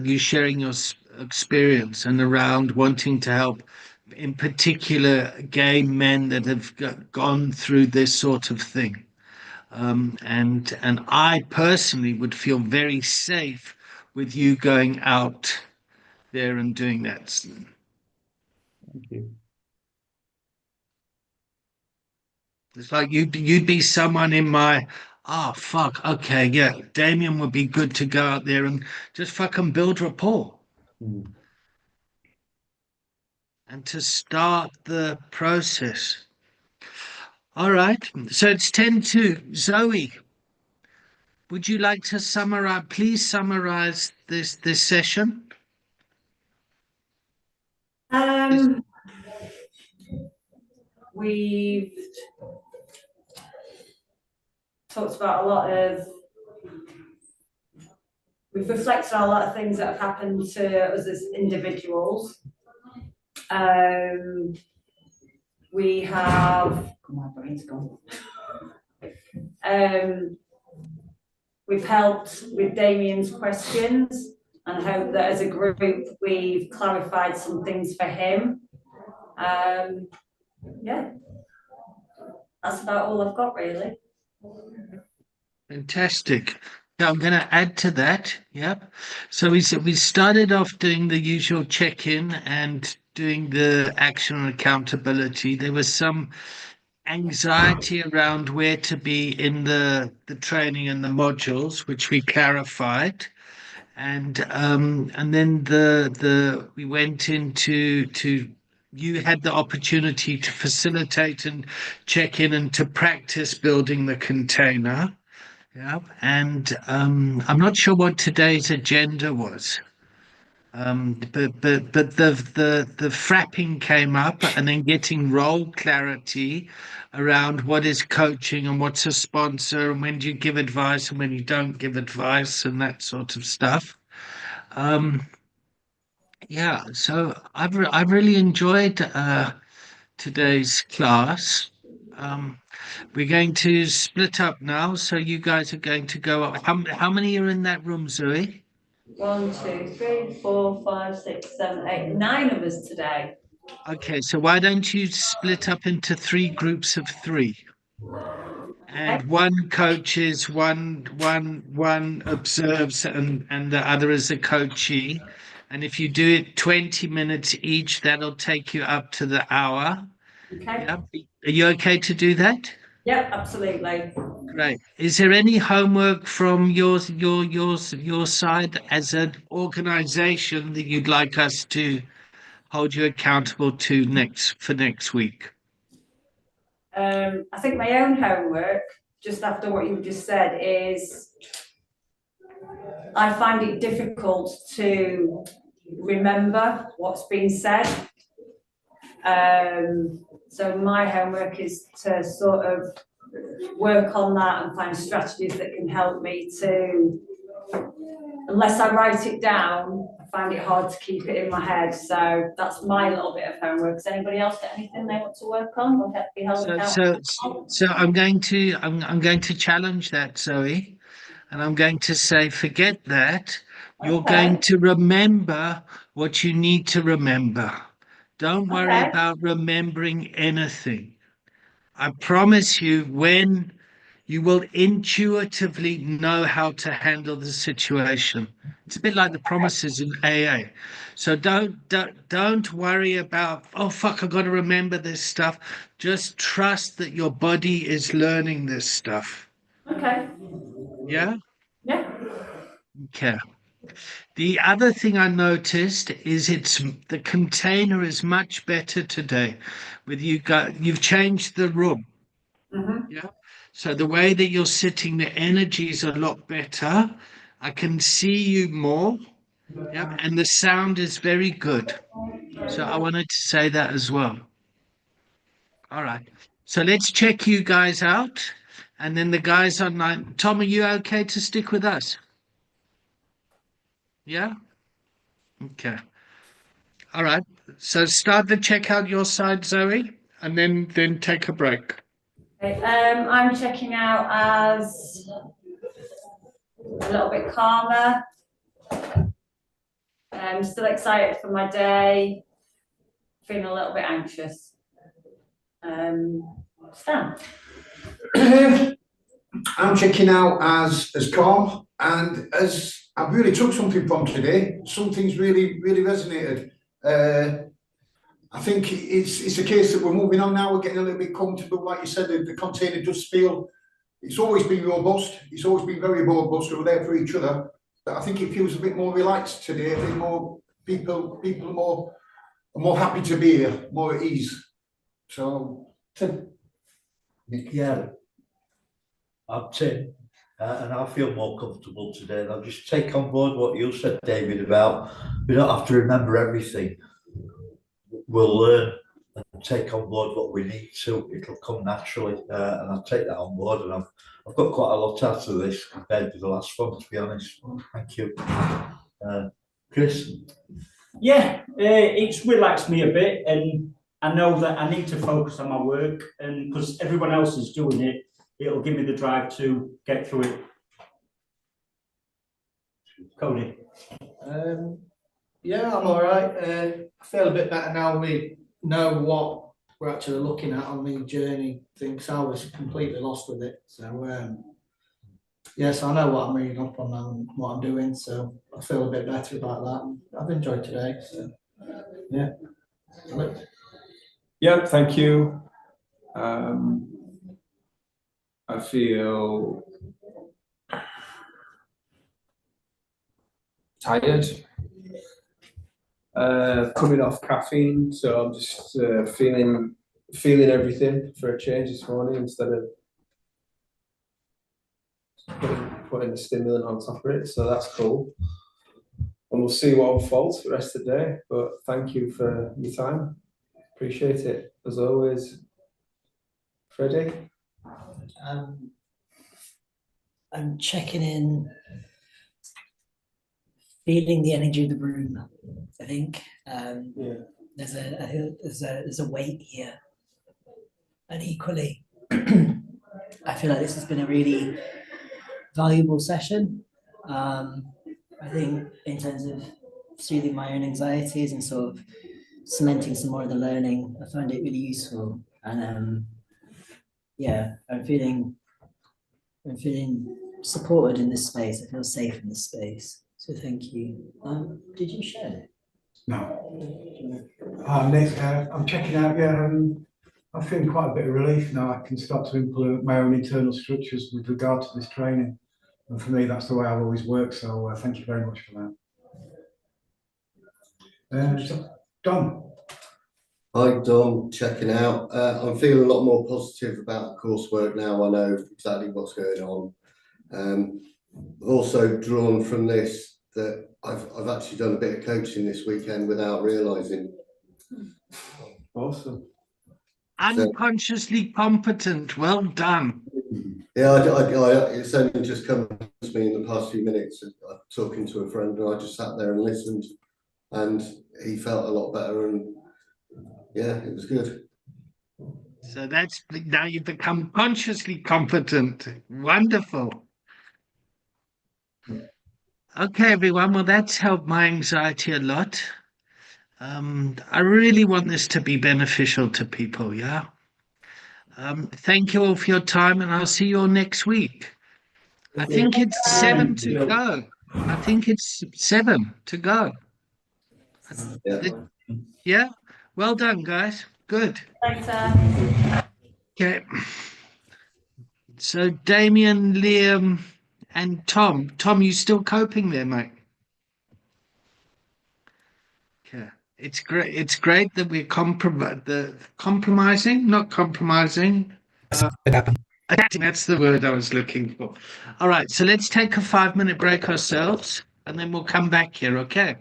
you sharing your experience and around wanting to help, in particular, gay men that have gone through this sort of thing. And I personally would feel very safe with you going out there and doing that. Thank you. It's like you'd be someone in my, oh fuck, okay, yeah, Damien would be good to go out there and just fucking build rapport Mm. and to start the process. All right, so it's 10 to Zoe. Would you like to summarize? Please summarize this session. We've talked about we've reflected on a lot of things that have happened to us as individuals. We have, my brain's gone. We've helped with Damien's questions and hope that as a group we've clarified some things for him. Yeah, that's about all I've got really. Fantastic. Yeah, I'm going to add to that. Yep. So we started off doing the usual check-in and doing the action and accountability. There was some anxiety around where to be in the training and the modules, which we clarified. And then we went into you had the opportunity to facilitate and check in and to practice building the container. Yeah, and I'm not sure what today's agenda was. But the frapping came up, and then getting role clarity around what is coaching and what's a sponsor and when do you give advice and when you don't give advice and that sort of stuff. Yeah, so I've really enjoyed today's class. We're going to split up now, so you guys are going to go up. How many are in that room, Zoe? 1, 2, 3, 4, 5, 6, 7, 8, 9 of us today. Okay, so why don't you split up into 3 groups of 3? And one coaches, one observes, and the other is a coachee. And if you do it 20 minutes each, that'll take you up to the hour. Okay. Yep. Are you okay to do that? Yep, absolutely. Great. Is there any homework from your side as an organization that you'd like us to hold you accountable to next week? I think my own homework, just after what you've just said, is I find it difficult to remember what's been said. So my homework is to sort of work on that and find strategies that can help me to, unless I write it down, I find it hard to keep it in my head. So that's my little bit of homework. Does anybody else get anything they want to work on or be held accountable? So I'm going to challenge that, Zoe, and I'm going to say, forget that. You're going to remember what you need to remember. Don't worry about remembering anything. I promise you, when you will intuitively know how to handle the situation. It's a bit like the promises in AA. So don't worry about, oh fuck, I've got to remember this stuff. Just trust that your body is learning this stuff. Okay. Yeah? Yeah. Okay. The other thing I noticed is the container is much better today. You've changed the room. Mhm. Yeah. So the way that you're sitting, the energy is a lot better. I can see you more. Yeah. And the sound is very good. So I wanted to say that as well. All right. So let's check you guys out. And then the guys online. Tom, are you okay to stick with us? Yeah? Okay. All right. So start the checkout your side, Zoe, and then take a break. Okay, I'm checking out as a little bit calmer. I'm still excited for my day. Feeling a little bit anxious. Stan. I'm checking out as calm, and as I really took something from today. Something's really resonated. I think it's a case that we're moving on now. We're getting a little bit comfortable, like you said. The container does feel. It's always been robust. It's always been very robust. We're there for each other. But I think it feels a bit more relaxed today. A bit more people are more happy to be here, more at ease. So, Yeah, I'm Tim, and I feel more comfortable today. And I'll just take on board what you said, David, about we don't have to remember everything. We'll learn and take on board what we need to. It'll come naturally, and I'll take that on board. And I've got quite a lot out of this compared to the last one, to be honest. Thank you, Chris. Yeah, it's relaxed me a bit, and I know that I need to focus on my work, and because everyone else is doing it, it'll give me the drive to get through it. Cody. Yeah, I'm all right. I feel a bit better now. We know what we're actually looking at on the journey thing, 'cause I was completely lost with it. So, yes, I know what I'm reading up on and what I'm doing. So I feel a bit better about that. I've enjoyed today. So, yeah. Yeah, thank you. I feel tired. Coming off caffeine, so I'm just feeling everything for a change this morning instead of putting the stimulant on top of it. So that's cool. And we'll see what unfolds for the rest of the day. But thank you for your time. Appreciate it as always. Freddie? I'm checking in, feeling the energy of the room. I think there's a weight here, and equally, I feel like this has been a really valuable session. I think in terms of soothing my own anxieties and sort of cementing some more of the learning, I find it really useful. And yeah, I'm feeling supported in this space. I feel safe in this space. So thank you. Did you share it? No. I'm checking out, I'm feeling quite a bit of relief now. I can start to implement my own internal structures with regard to this training. And for me, that's the way I've always worked. So thank you very much for that. Dom. Hi, Dom, checking out. I'm feeling a lot more positive about the coursework now. I know exactly what's going on. Also drawn from this that I've actually done a bit of coaching this weekend without realising. Awesome. Unconsciously competent. Well done. Yeah, it's only just come to me in the past few minutes. I'm talking to a friend, and I just sat there and listened, and he felt a lot better, and yeah, it was good. So that's now you've become consciously competent. Wonderful. Okay, everyone. Well, that's helped my anxiety a lot. I really want this to be beneficial to people. Yeah. Thank you all for your time, and I'll see you all next week. I think it's 7 to go. I think it's 7 to go. Yeah. Well done, guys. Good. Later. Okay. So Damien, Liam, and Tom. Tom, you still coping there, mate? Okay. It's great. It's great that we're compromising, not compromising. Adapting, that's the word I was looking for. All right, so let's take a 5-minute break ourselves, and then we'll come back here, okay?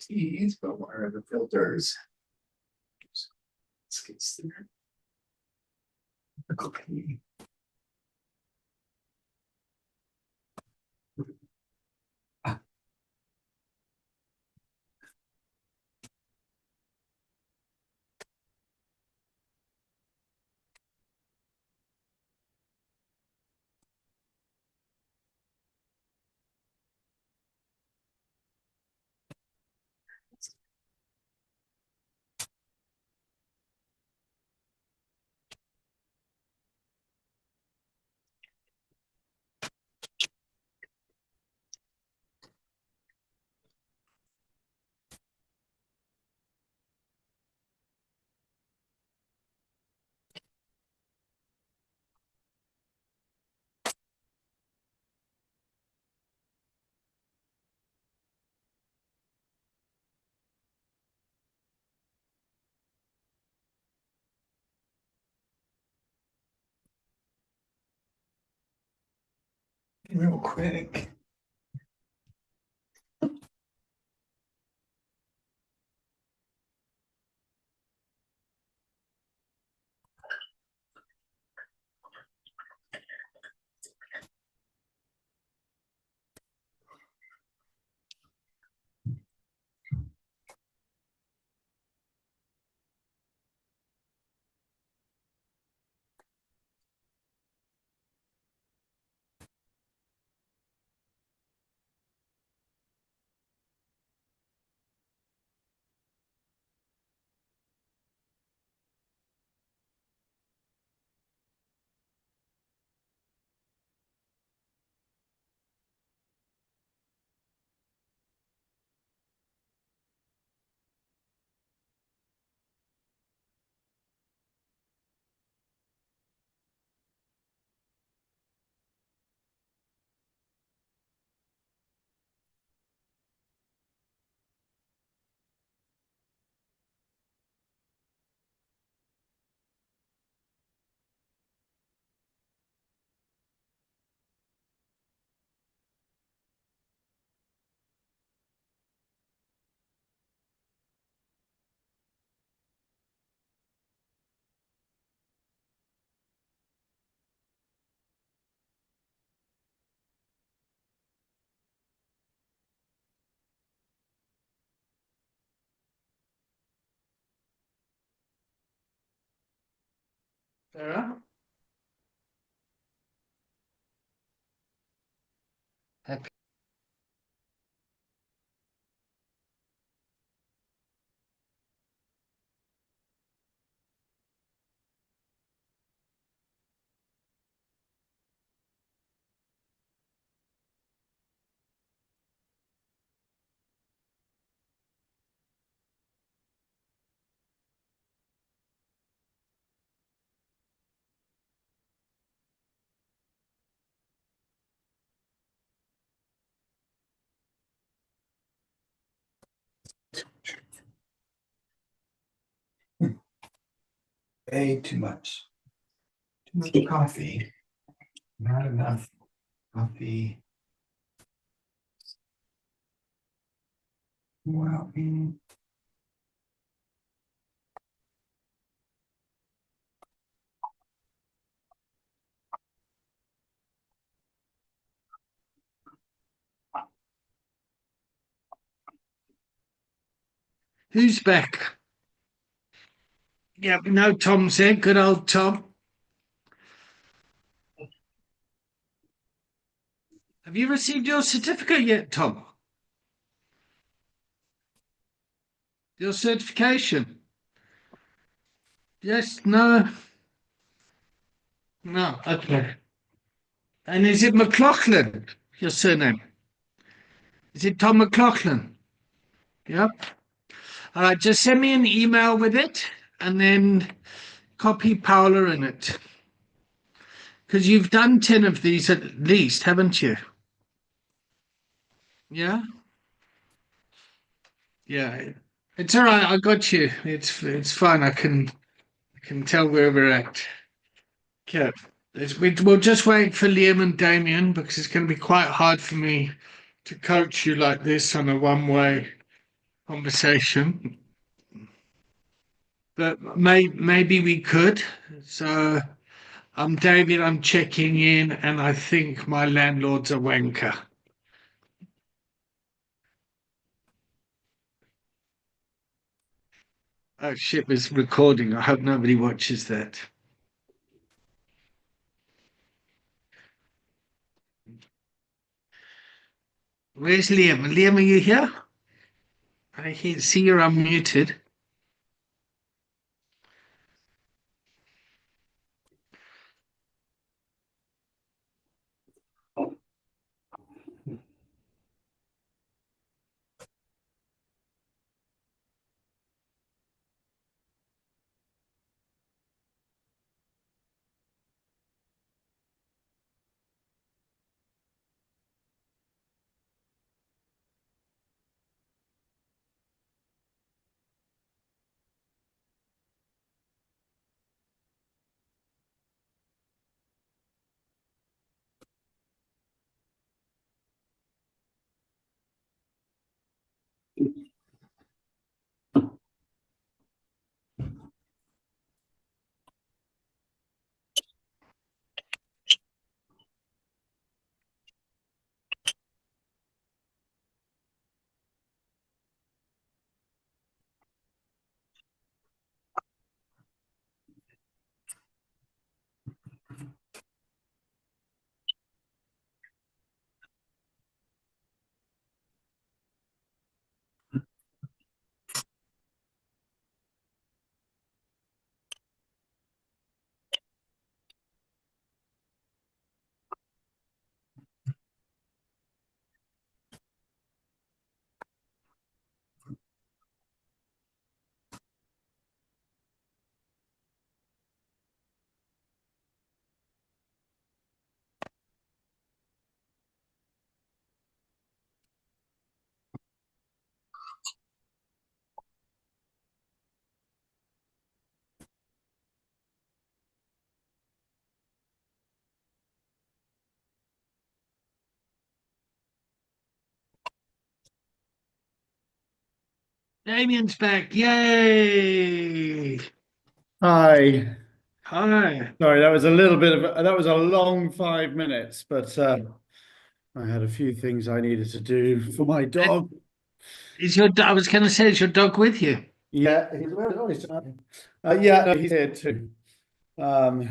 Keys, but where are the filters? Okay. Real quick. Sarah? Happy. Way too much. Too much coffee. Not enough coffee. Wow. Who's back? Yeah, we know Tom's there. Good old Tom. Have you received your certificate yet, Tom? Your certification? Yes, no. No, okay. And is it McLaughlin, your surname? Is it Tom McLaughlin? Yep. All right, just send me an email with it and then copy Paula in it. Because you've done 10 of these at least, haven't you? Yeah? Yeah. It's all right, I got you. It's fine. I can tell where we're at. Okay. We'll just wait for Liam and Damien because it's going to be quite hard for me to coach you like this on a one-way conversation. But maybe we could. So I'm David, I'm checking in, and I think my landlord's a wanker. Oh shit, it's recording. I hope nobody watches that. Where's Liam? Liam, are you here? I see you're unmuted. Damien's back. Yay! Hi. Hi. Sorry, that was that was a long 5 minutes, but I had a few things I needed to do for my dog. I was going to say, is your dog with you? Yeah, he's yeah, no, he's here too. Um,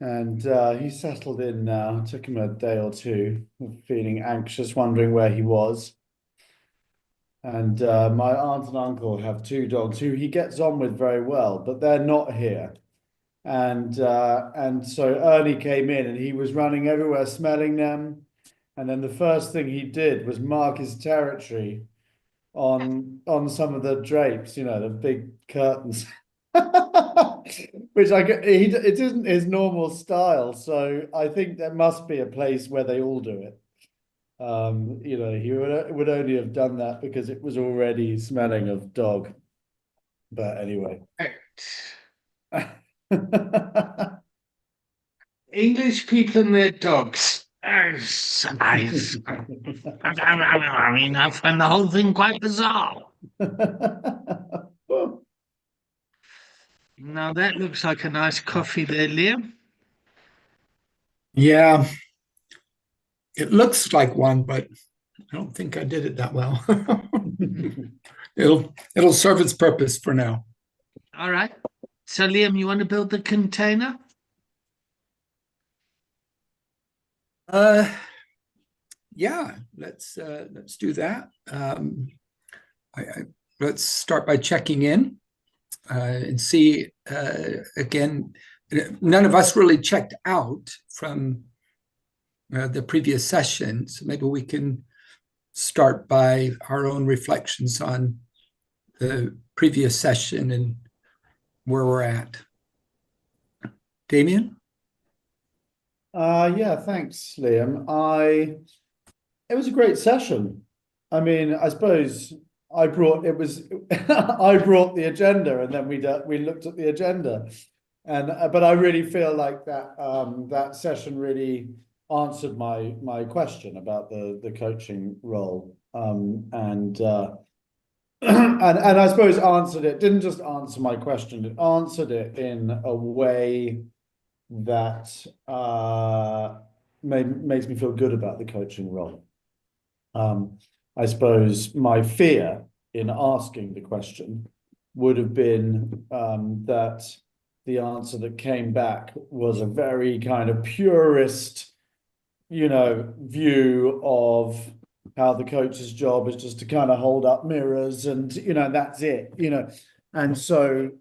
and he's settled in now. It took him a day or two of feeling anxious, wondering where he was. And my aunt and uncle have two dogs who he gets on with very well, but they're not here. And so Ernie came in and he was running everywhere, smelling them. And then the first thing he did was mark his territory on some of the drapes, you know, the big curtains. Which it isn't his normal style, so I think there must be a place where they all do it. You know, he would only have done that because it was already smelling of dog. But anyway. English people and their dogs. I mean, I find the whole thing quite bizarre. Now that looks like a nice coffee there, Liam. Yeah, it looks like one, but I don't think I did it that well. It'll serve its purpose for now. All right. So, Liam, you want to build the container? Yeah, let's do that. Let's start by checking in and see again. None of us really checked out from the previous session, so maybe we can start by our own reflections on the previous session and where we're at. Damien? Yeah, thanks, Liam. It was a great session. I mean, I suppose I brought the agenda, and then we looked at the agenda, and but I really feel like that session really answered my question about the coaching role, and and I suppose answered it, didn't just answer my question, it answered it in a way that makes me feel good about the coaching role. I suppose my fear in asking the question would have been that the answer that came back was a very kind of purist, you know, view of how the coach's job is just to kind of hold up mirrors and, you know, that's it, you know. And so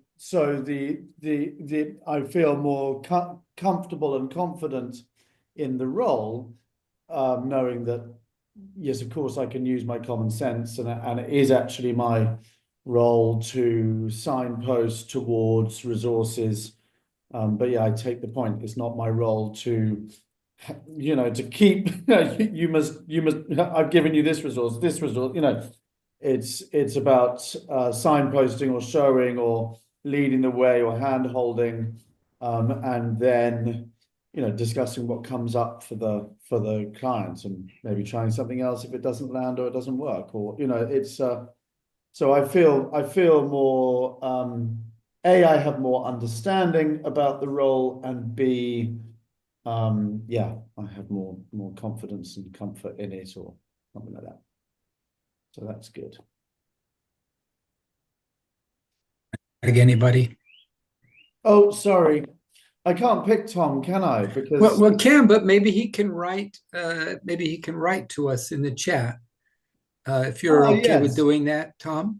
I feel more comfortable and confident in the role, knowing that, yes, of course, I can use my common sense, and it is actually my role to signpost towards resources. But yeah, I take the point. It's not my role to, you know, to keep, you must, I've given you this resource, you know, it's about signposting or showing or leading the way or hand holding, and then, you know, discussing what comes up for the clients and maybe trying something else if it doesn't land or it doesn't work, or, you know, it's so I feel more A, I have more understanding about the role, and B, yeah, I have more confidence and comfort in it or something like that. So that's good. Anybody? Oh, sorry. I can't pick Tom, can I? Because well, can, but maybe he can write. Maybe he can write to us in the chat if you're okay with doing that, Tom.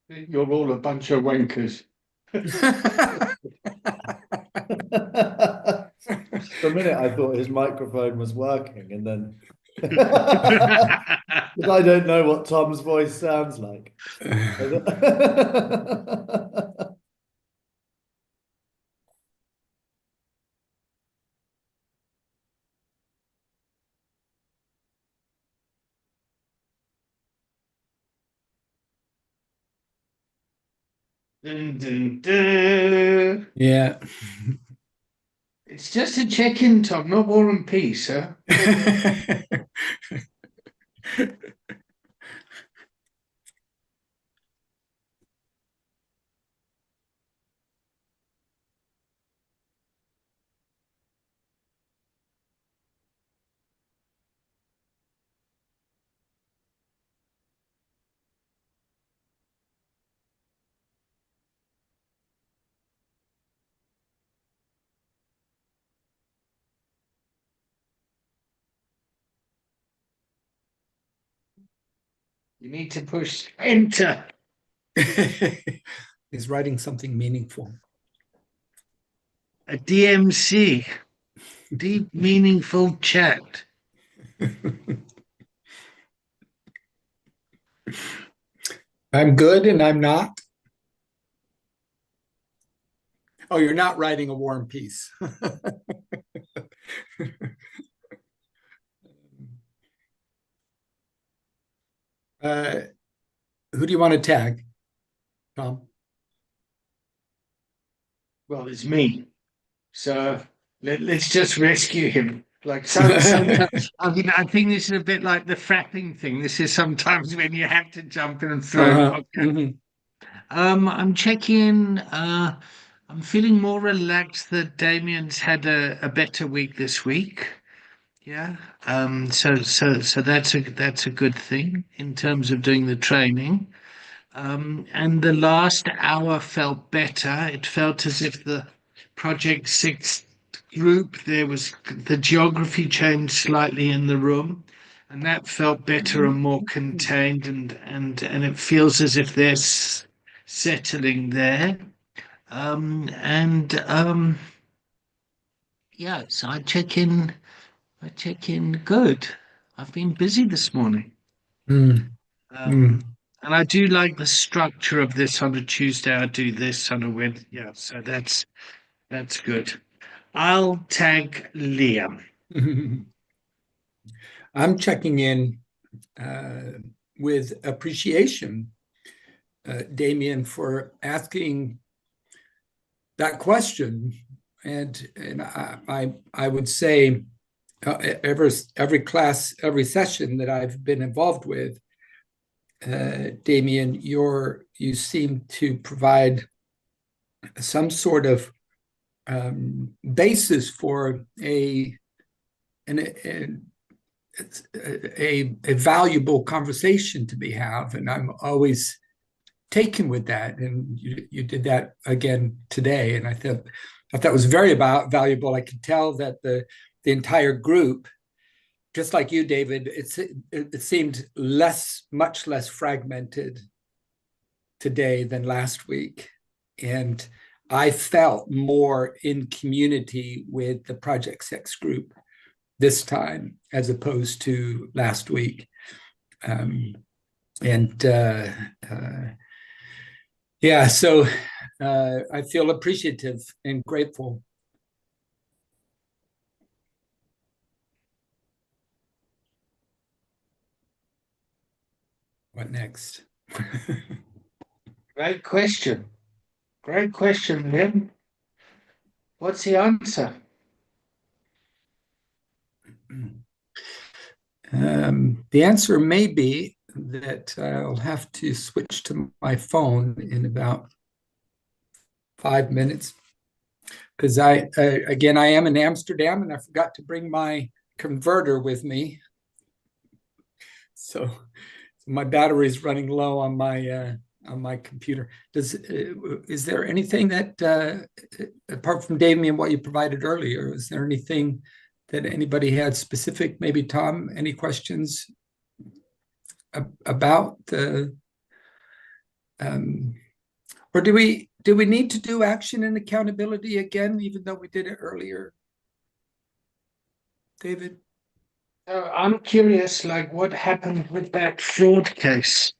You're all a bunch of wankers. For a minute, I thought his microphone was working, and then because I don't know what Tom's voice sounds like. Dun, dun, dun. Yeah. It's just a check-in, Tom, not War and Peace, huh? You need to push enter. He's writing something meaningful. A DMC, deep meaningful chat. I'm good and I'm not. Oh, you're not writing a war and peace. Who do you want to tag, Tom? Well, it's me. So let's just rescue him. Like sometimes, I mean, I think this is a bit like the frapping thing. This is sometimes when you have to jump in and throw. Uh-huh. Okay. Mhm. I'm checking. I'm feeling more relaxed that Damien's had a better week this week. Yeah. So that's a good thing in terms of doing the training. And the last hour felt better. It felt as if the Project 6 group, there was the geography changed slightly in the room, and that felt better and more contained, and it feels as if they're settling there. And yeah, so I check in good. I've been busy this morning. Mm. Um, and I do like the structure of this. On a Tuesday, I do this. On a Wednesday, yeah. So that's good. I'll tag Liam. I'm checking in with appreciation, Damien, for asking that question. And I would say every class, every session that I've been involved with, Damien, you seem to provide some sort of basis for a valuable conversation to be have, and I'm always taken with that. And you did that again today, and I thought that was very valuable. I could tell that the entire group, just like you, David, it seemed much less fragmented today than last week, and I felt more in community with the Project 6 group this time as opposed to last week. Yeah, so I feel appreciative and grateful. What next? Great question. Great question, Liam. What's the answer? The answer may be that I'll have to switch to my phone in about 5 minutes, because again, I am in Amsterdam and I forgot to bring my converter with me. So my battery is running low on my computer. Is there anything that apart from Damien, what you provided earlier, is there anything that anybody had specific? Maybe Tom, any questions about the or do we need to do action and accountability again, even though we did it earlier? David? I'm curious, like what happened with that fraud case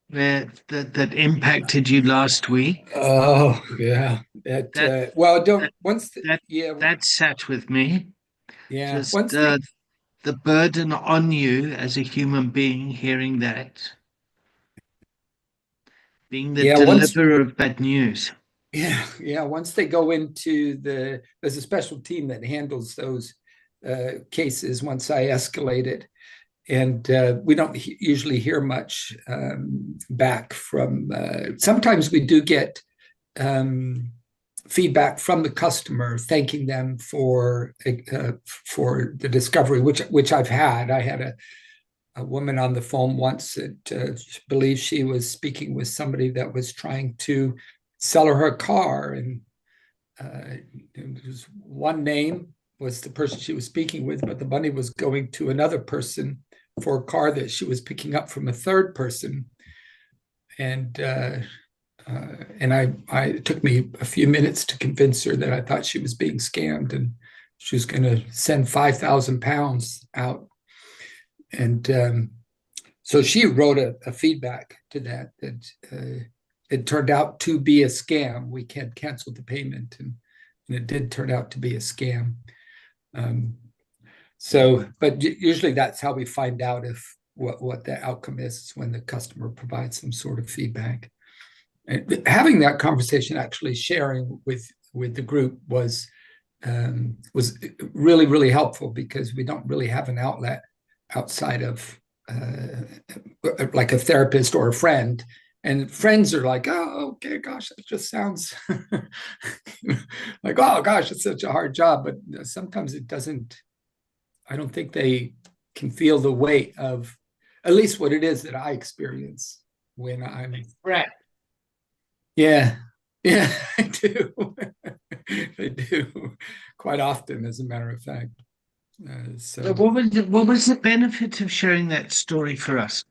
that impacted you last week? Oh, yeah. That sat with me. Yeah. Just the burden on you as a human being hearing that. Being the deliverer of bad news. Yeah. Once they go into there's a special team that handles those cases once I escalate it. And we don't usually hear much back from, sometimes we do get feedback from the customer thanking them for the discovery, which I've had. I had a woman on the phone once that believes she was speaking with somebody that was trying to sell her a car, and one name was the person she was speaking with, but the money was going to another person for a car that she was picking up from a third person. And it took me a few minutes to convince her that I thought she was being scammed and she was going to send £5,000 out. And so she wrote a feedback to that it turned out to be a scam. We can't cancel the payment, and it did turn out to be a scam. But usually that's how we find out if what the outcome is when the customer provides some sort of feedback. And having that conversation, actually sharing with the group was really, really helpful, because we don't really have an outlet outside of like a therapist or a friend. And friends are like, oh, okay, gosh, that just sounds like, oh, gosh, it's such a hard job. But sometimes it doesn't, I don't think they can feel the weight of at least what it is that I experience when I'm. Right. Yeah, I do. I do quite often, as a matter of fact. So what was the benefit of sharing that story for us?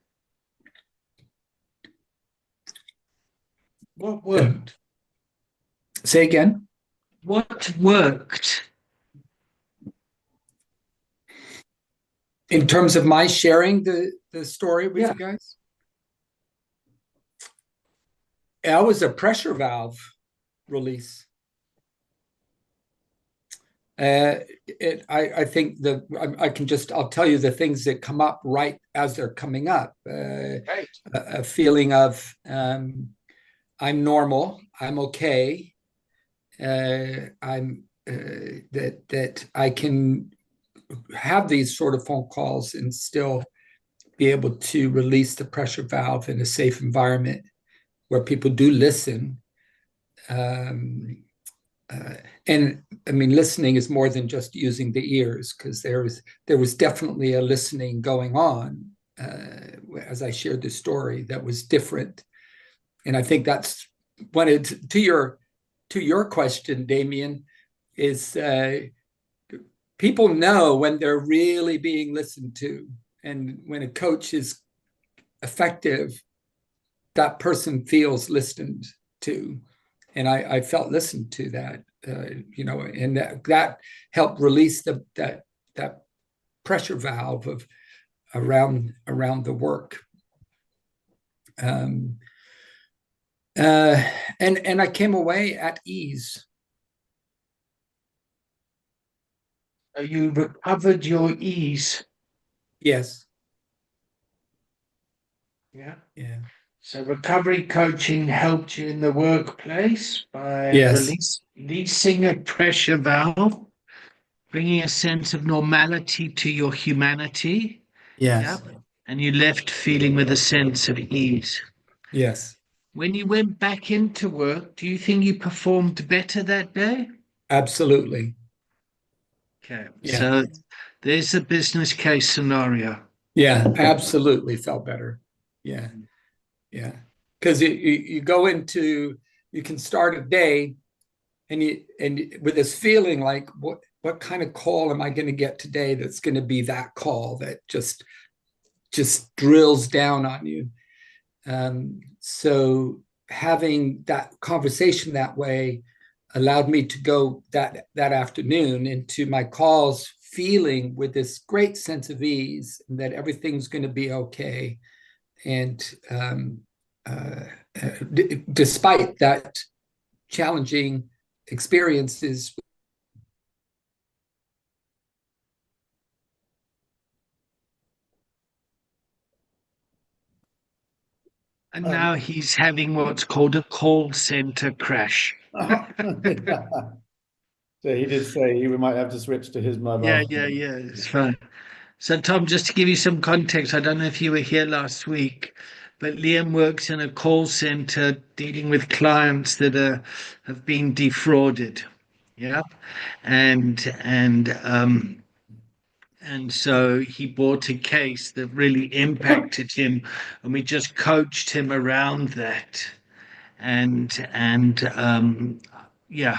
What worked? Say again? What worked? In terms of my sharing the story with you guys? That was a pressure valve release. I think I'll tell you the things that come up right as they're coming up. Right. A feeling of I'm normal, I'm okay, I'm that I can have these sort of phone calls and still be able to release the pressure valve in a safe environment where people do listen. And I mean, listening is more than just using the ears, because there was definitely a listening going on as I shared the story that was different. And I think that's to your question, Damien, is people know when they're really being listened to, and when a coach is effective, that person feels listened to. And I felt listened to that, and that helped release that pressure valve of around the work. And I came away at ease. You recovered your ease. Yes. Yeah. So recovery coaching helped you in the workplace by yes. releasing a pressure valve, bringing a sense of normality to your humanity. Yes. Yep. And you left feeling with a sense of ease. Yes. When you went back into work, do you think you performed better that day? Absolutely. Okay. Yeah. So there's a business case scenario. Yeah, absolutely felt better. Yeah. Because you go into, you can start a day and with this feeling like, what kind of call am I going to get today that's going to be that call that just drills down on you. So having that conversation that way allowed me to go that afternoon into my calls feeling with this great sense of ease and that everything's going to be okay. And despite that challenging experiences. And now he's having what's called a call center crash. So he did say we might have to switch to his mobile. Yeah, it's fine. So Tom, just to give you some context, I don't know if you were here last week, but Liam works in a call center dealing with clients that have been defrauded. Yeah. And so he bought a case that really impacted him, and we just coached him around that. Yeah.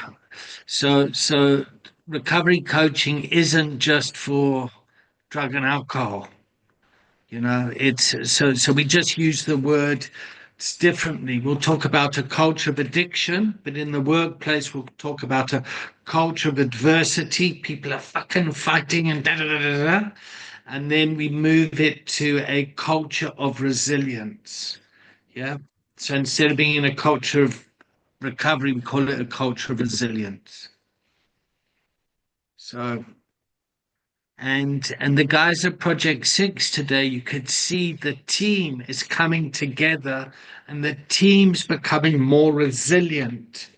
So recovery coaching isn't just for drug and alcohol. It's so we just use the word differently. We'll talk about a culture of addiction, but in the workplace, we'll talk about a culture of adversity. People are fucking fighting and da da da da da. And then we move it to a culture of resilience. Yeah. So instead of being in a culture of recovery, we call it a culture of resilience. So, and the guys at Project Six today, you could see the team is coming together and the team's becoming more resilient.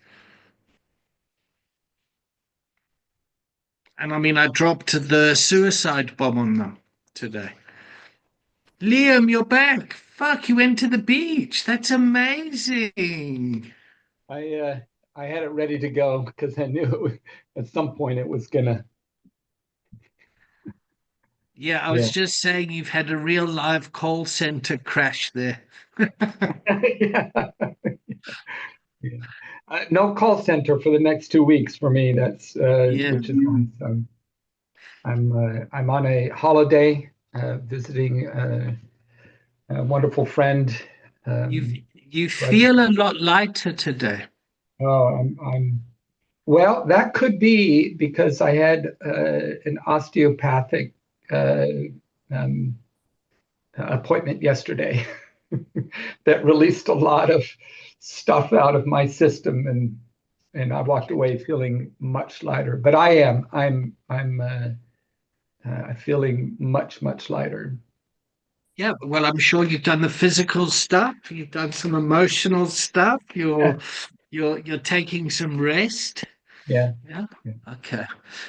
And I mean, I dropped the suicide bomb on them today. Liam, you're back. Fuck, you went to the beach. That's amazing. I had it ready to go because I knew at some point it was gonna. Yeah, I was just saying you've had a real live call center crash there. Yeah. Yeah. No call center for the next 2 weeks for me. That's which is nice. I'm on a holiday visiting a wonderful friend. You feel a lot lighter today. Oh, I'm well, that could be because I had an osteopathic um, appointment yesterday that released a lot of stuff out of my system, and I walked away feeling much lighter. But I'm feeling much lighter. Yeah, well, I'm sure you've done the physical stuff. You've done some emotional stuff. You're taking some rest. Yeah. Yeah. Okay.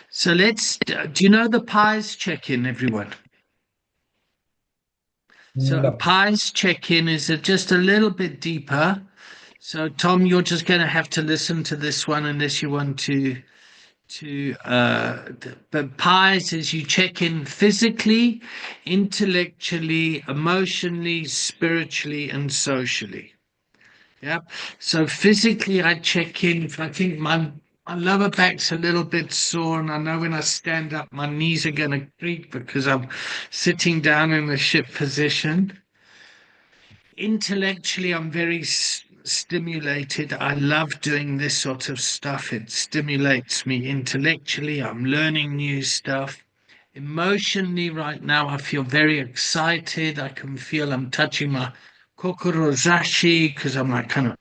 So let's. Do you know the pies check-in, everyone? So a No. pies check-in is just a little bit deeper. So Tom, you're just going to have to listen to this one unless you want but pies is you check in physically, intellectually, emotionally, spiritually, and socially. Yeah. So physically, I check in. I think my lower back's a little bit sore, and I know when I stand up, my knees are going to creak because I'm sitting down in a ship position. Intellectually, I'm very stimulated. I love doing this sort of stuff. It stimulates me intellectually. I'm learning new stuff. Emotionally, right now, I feel very excited. I can feel I'm touching my kokorozashi because I'm like kind of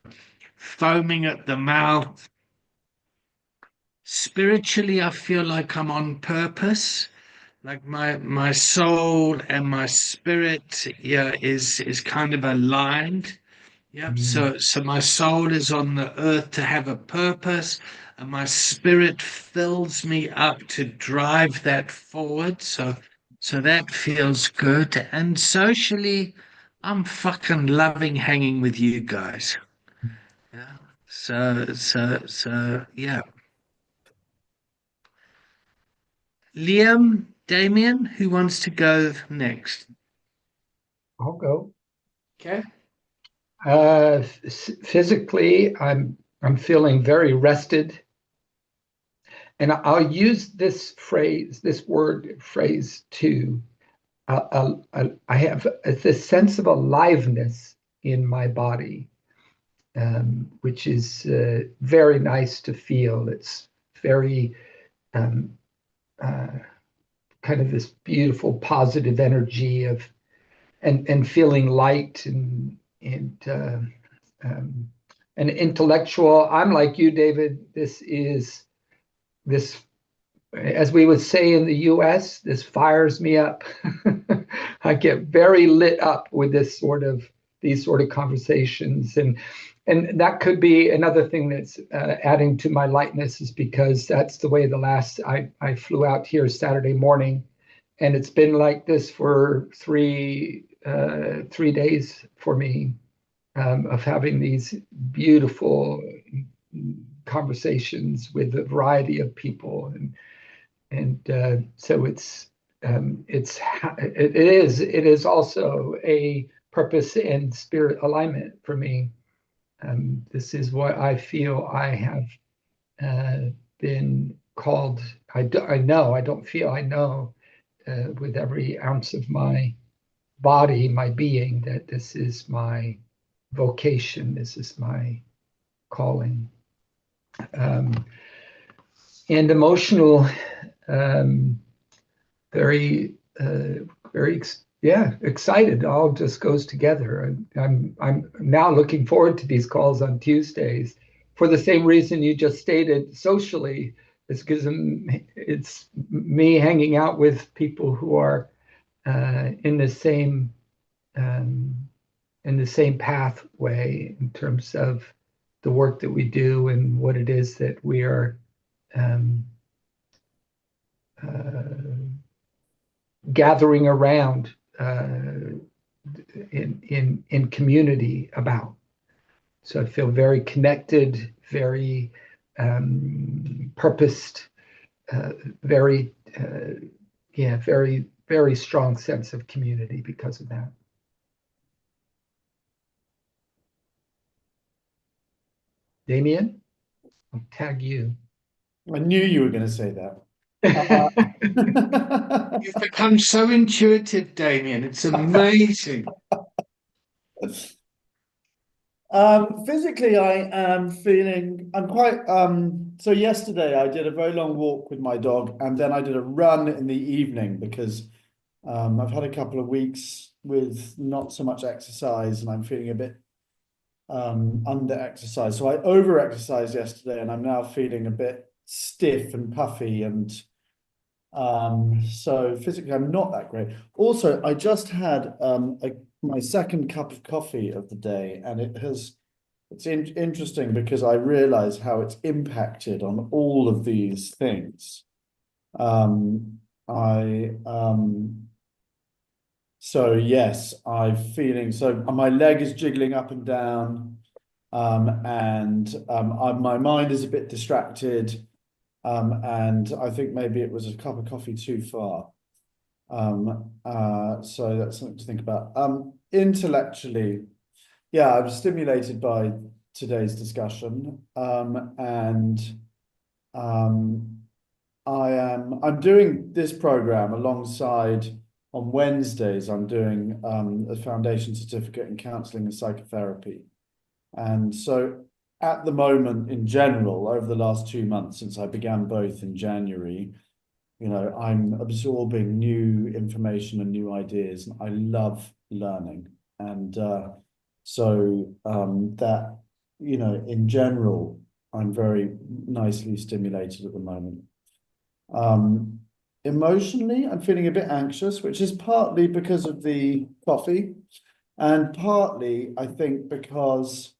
foaming at the mouth. Spiritually, I feel like I'm on purpose. Like my soul and my spirit, yeah, is kind of aligned. Yep. So my soul is on the earth to have a purpose, and my spirit fills me up to drive that forward. So that feels good. And socially, I'm fucking loving hanging with you guys. Yeah. So yeah. Liam, Damien, who wants to go next? I'll go. Okay. Physically, I'm feeling very rested, and I'll use this phrase too. I have this sense of aliveness in my body, which is very nice to feel. It's very kind of this beautiful positive energy of and feeling light and intellectual. I'm like you, David. This, as we would say in the US, this fires me up. I get very lit up with these sort of conversations, and that could be another thing that's adding to my lightness, is because that's the way I flew out here Saturday morning, and it's been like this for 3 days for me, of having these beautiful conversations with a variety of people, and so it is also a purpose and spirit alignment for me. This is what I feel I have been called. I know, I don't feel, I know, with every ounce of my body, my being, that this is my vocation, this is my calling. And emotional, very, excited. All just goes together. I'm now looking forward to these calls on Tuesdays for the same reason you just stated. Socially, it's because it's me hanging out with people who are in the same pathway in terms of the work that we do and what it is that we are gathering around in community about. So I feel very connected, very purposed, very very strong sense of community because of that. Damien, I'll tag you. I knew you were going to say that. You've become so intuitive, Damien. It's amazing. Physically, I am feeling, I'm quite, so yesterday I did a very long walk with my dog, and then I did a run in the evening because I've had a couple of weeks with not so much exercise, and I'm feeling a bit under exercise. So I over exercised yesterday, and I'm now feeling a bit stiff and puffy, and so physically I'm not that great. Also, I just had my second cup of coffee of the day, and it's interesting because I realize how it's impacted on all of these things. So yes, I'm feeling, so my leg is jiggling up and down, and my mind is a bit distracted, and I think maybe it was a cup of coffee too far. So that's something to think about. Intellectually, yeah, I was stimulated by today's discussion, and I'm doing this program alongside, on Wednesdays, I'm doing a foundation certificate in counseling and psychotherapy. And so at the moment, in general, over the last 2 months since I began both in January, you know, I'm absorbing new information and new ideas, and I love learning. And so that, you know, in general, I'm very nicely stimulated at the moment. Emotionally, I'm feeling a bit anxious, which is partly because of the coffee, and partly, I think, because,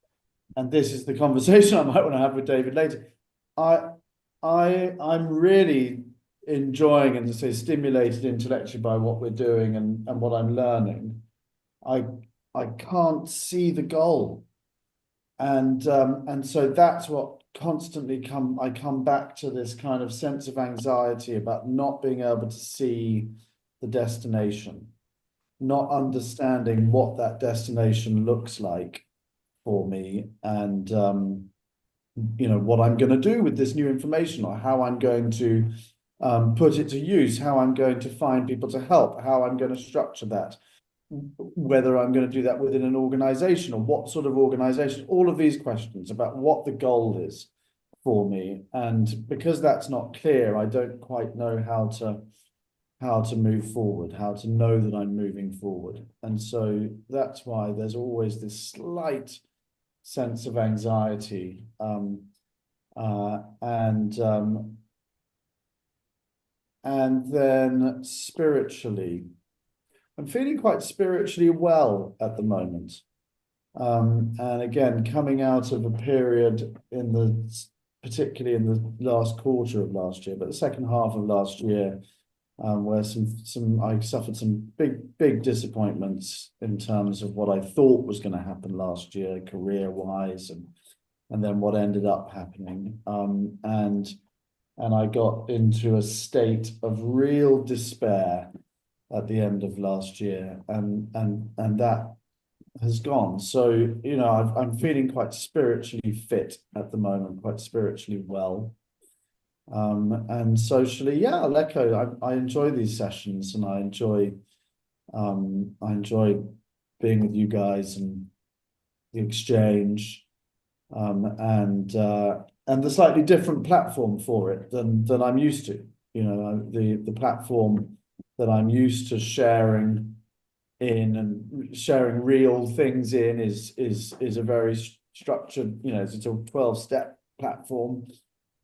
and this is the conversation I might want to have with David later, I'm really enjoying and to say stimulated intellectually by what we're doing and what I'm learning. I can't see the goal, and so that's what constantly I come back to, this kind of sense of anxiety about not being able to see the destination, not understanding what that destination looks like for me, and you know, what I'm going to do with this new information, or how I'm going to put it to use, how I'm going to find people to help, how I'm going to structure that, whether I'm going to do that within an organization or what sort of organization, all of these questions about what the goal is for me. And because that's not clear, I don't quite know how to move forward, how to know that I'm moving forward. And so that's why there's always this slight sense of anxiety. And then spiritually, I'm feeling quite spiritually well at the moment. And again, coming out of a period particularly in the last quarter of last year, but the second half of last year, where I suffered some big disappointments in terms of what I thought was going to happen last year, career-wise, and then what ended up happening. And I got into a state of real despair at the end of last year, and that has gone. So, you know, I'm feeling quite spiritually fit at the moment, quite spiritually well. And socially, yeah, I'll echo. I enjoy these sessions, and I enjoy I enjoy being with you guys and the exchange, and the slightly different platform for it than I'm used to. You know, the platform that I'm used to sharing in and sharing real things in is a very structured, you know, it's a 12-step platform.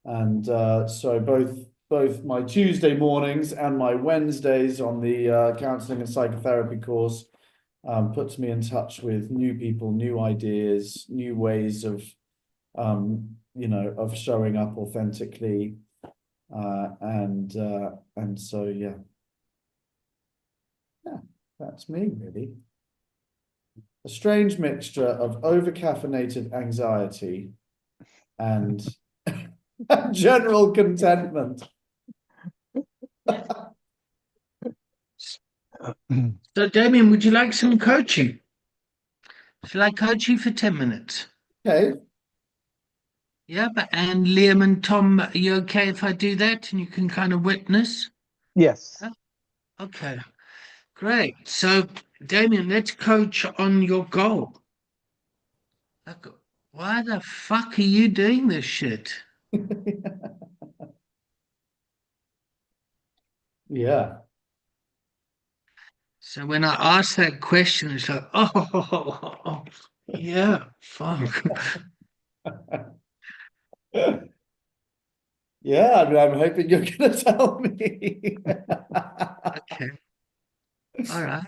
And so both my Tuesday mornings and my Wednesdays on the counseling and psychotherapy course puts me in touch with new people, new ideas, new ways of you know, of showing up authentically, and so yeah, that's me really. A strange mixture of over-caffeinated anxiety and general contentment. So, Damien, would you like some coaching? Shall I coach you for 10 minutes? Okay. Yeah, and Liam and Tom, are you okay if I do that and you can kind of witness? Yes. Yeah? Okay, great. So, Damien, let's coach on your goal. Why the fuck are you doing this shit? Yeah. So when I ask that question, it's like, oh, yeah, fuck. Yeah, I mean, I'm hoping you're going to tell me. Okay. All right.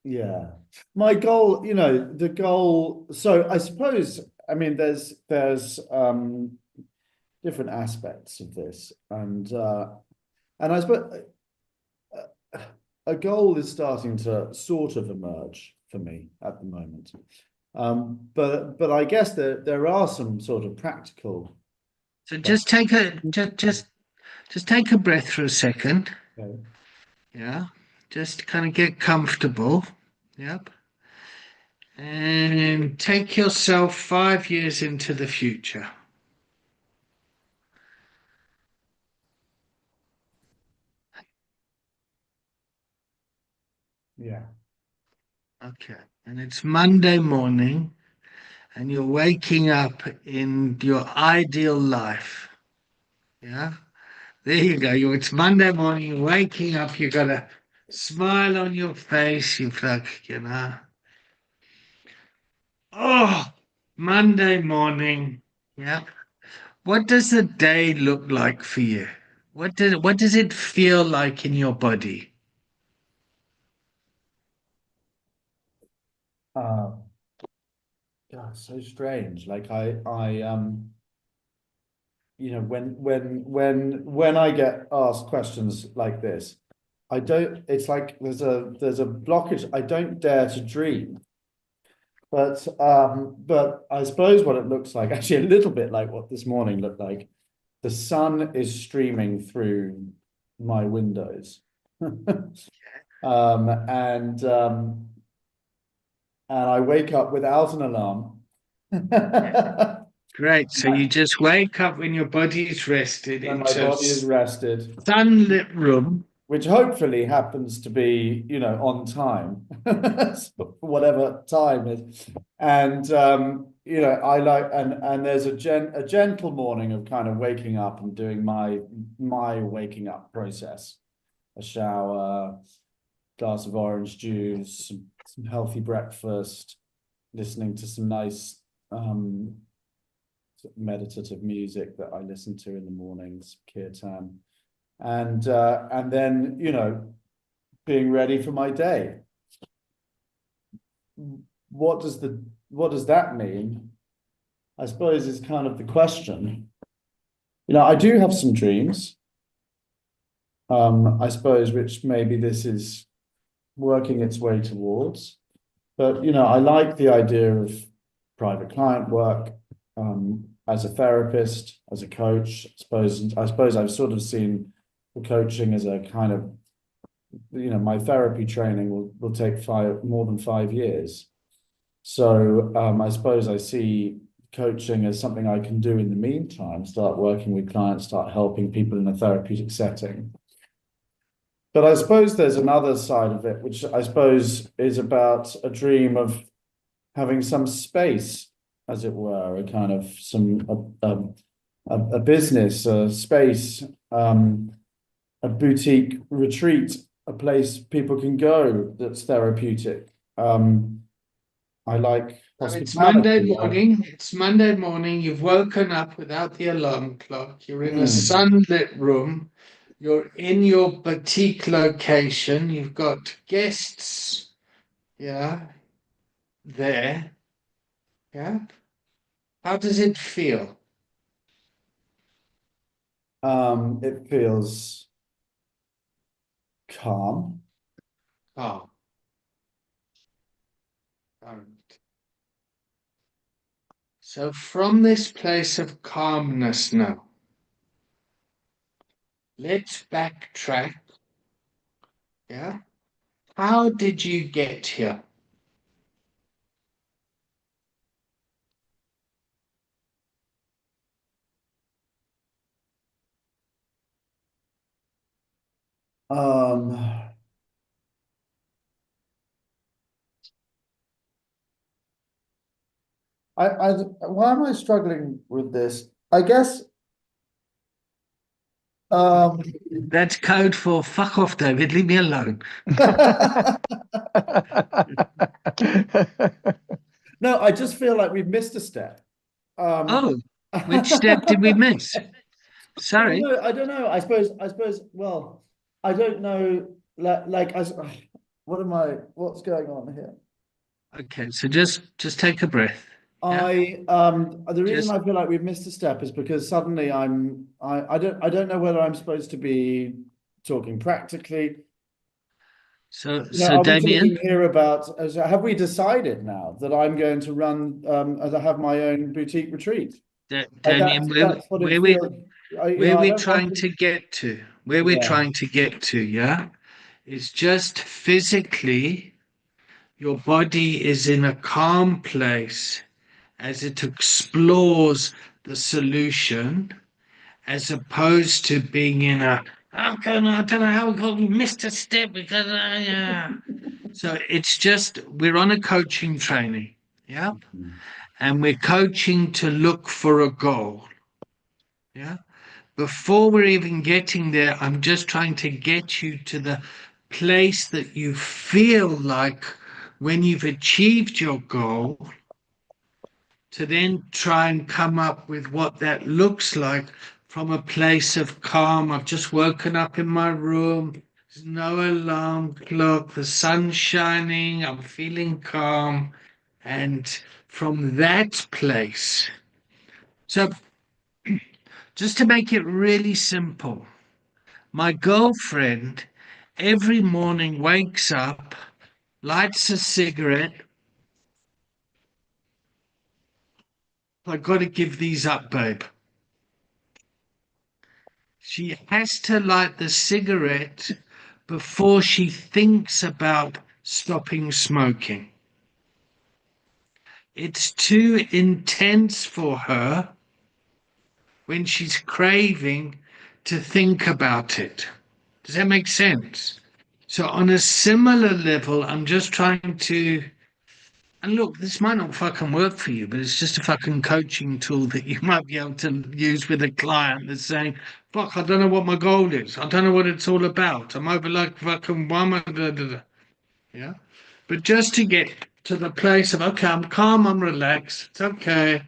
Yeah, my goal, you know, the goal. So I suppose, I mean, there's different aspects of this, and I suppose a goal is starting to sort of emerge for me at the moment. But I guess there are some sort of practical. So just take a just take a breath for a second. Okay. Yeah. Just kind of get comfortable. Yep. And take yourself 5 years into the future. Yeah. Okay. And it's Monday morning, and you're waking up in your ideal life. Yeah. There you go. It's Monday morning, you're waking up, you got a smile on your face, you're like, you know, oh, Monday morning. Yeah. What does the day look like for you? What does it feel like in your body? God, so strange. Like you know, when I get asked questions like this, I don't, it's like there's a blockage. I don't dare to dream. But I suppose what it looks like, actually a little bit like what this morning looked like, the sun is streaming through my windows. And I wake up without an alarm. Great. So you just wake up when your body is rested And my into body is rested. sunlit room. Which hopefully happens to be, you know, on time, whatever time is. And you know, I like, and there's a gentle morning of kind of waking up and doing my waking up process. A shower, glass of orange juice, some healthy breakfast, listening to some nice meditative music that I listen to in the mornings, kirtan. And then, you know, being ready for my day. What does that mean? I suppose is kind of the question. You know, I do have some dreams. I suppose, which maybe this is working its way towards. But you know, I like the idea of private client work, as a therapist, as a coach. I suppose I've sort of seen coaching as a kind of, you know, my therapy training will take more than 5 years. So I suppose I see coaching as something I can do in the meantime, start working with clients, start helping people in a therapeutic setting. But I suppose there's another side of it, which I suppose is about a dream of having some space, as it were, a kind of a business, a space, a boutique retreat, a place people can go that's therapeutic. I like So it's Monday hospitality. morning. It's Monday morning. You've woken up without the alarm clock. You're in a Hmm. sunlit room. You're in your boutique location. You've got guests, yeah, there. Yeah. How does it feel? It feels calm. Oh, all right. So from this place of calmness now, let's backtrack. Yeah. How did you get here? Um, why am I struggling with this? I guess, um, That's code for fuck off, David. Leave me alone. no, I just feel like we've missed a step. Oh, which step did we miss? Sorry. No, I don't know. Well, I don't know. What's going on here? Okay, so just take a breath. Yeah. The reason Just I feel like we've missed a step is because suddenly I don't know whether I'm supposed to be talking practically. so Are we Damien, talking here about, have we decided now that I'm going to run, as I have my own boutique retreat? Damien, That's what it where we feels. where I we're don't want trying to, to get to, where we're yeah. trying to get to, yeah, is just physically your body is in a calm place as it explores the solution, as opposed to being in a okay, no, I don't know how we missed a step because yeah. So it's just we're on a coaching training, yeah, and we're coaching to look for a goal, yeah. Before we're even getting there, I'm just trying to get you to the place that you feel like when you've achieved your goal, to then try and come up with what that looks like from a place of calm. I've just woken up in my room. There's no alarm clock. The sun's shining. I'm feeling calm. And from that place, so just to make it really simple, my girlfriend every morning wakes up, lights a cigarette. I've got to give these up, babe. She has to light the cigarette before she thinks about stopping smoking. It's too intense for her when she's craving to think about it. Does that make sense? So, on a similar level, I'm just trying to. And look, this might not fucking work for you, but it's just a fucking coaching tool that you might be able to use with a client that's saying, fuck, I don't know what my goal is. I don't know what it's all about. I'm over like fucking woman. Da, da, da. Yeah. But just to get to the place of, okay, I'm calm, I'm relaxed. It's okay.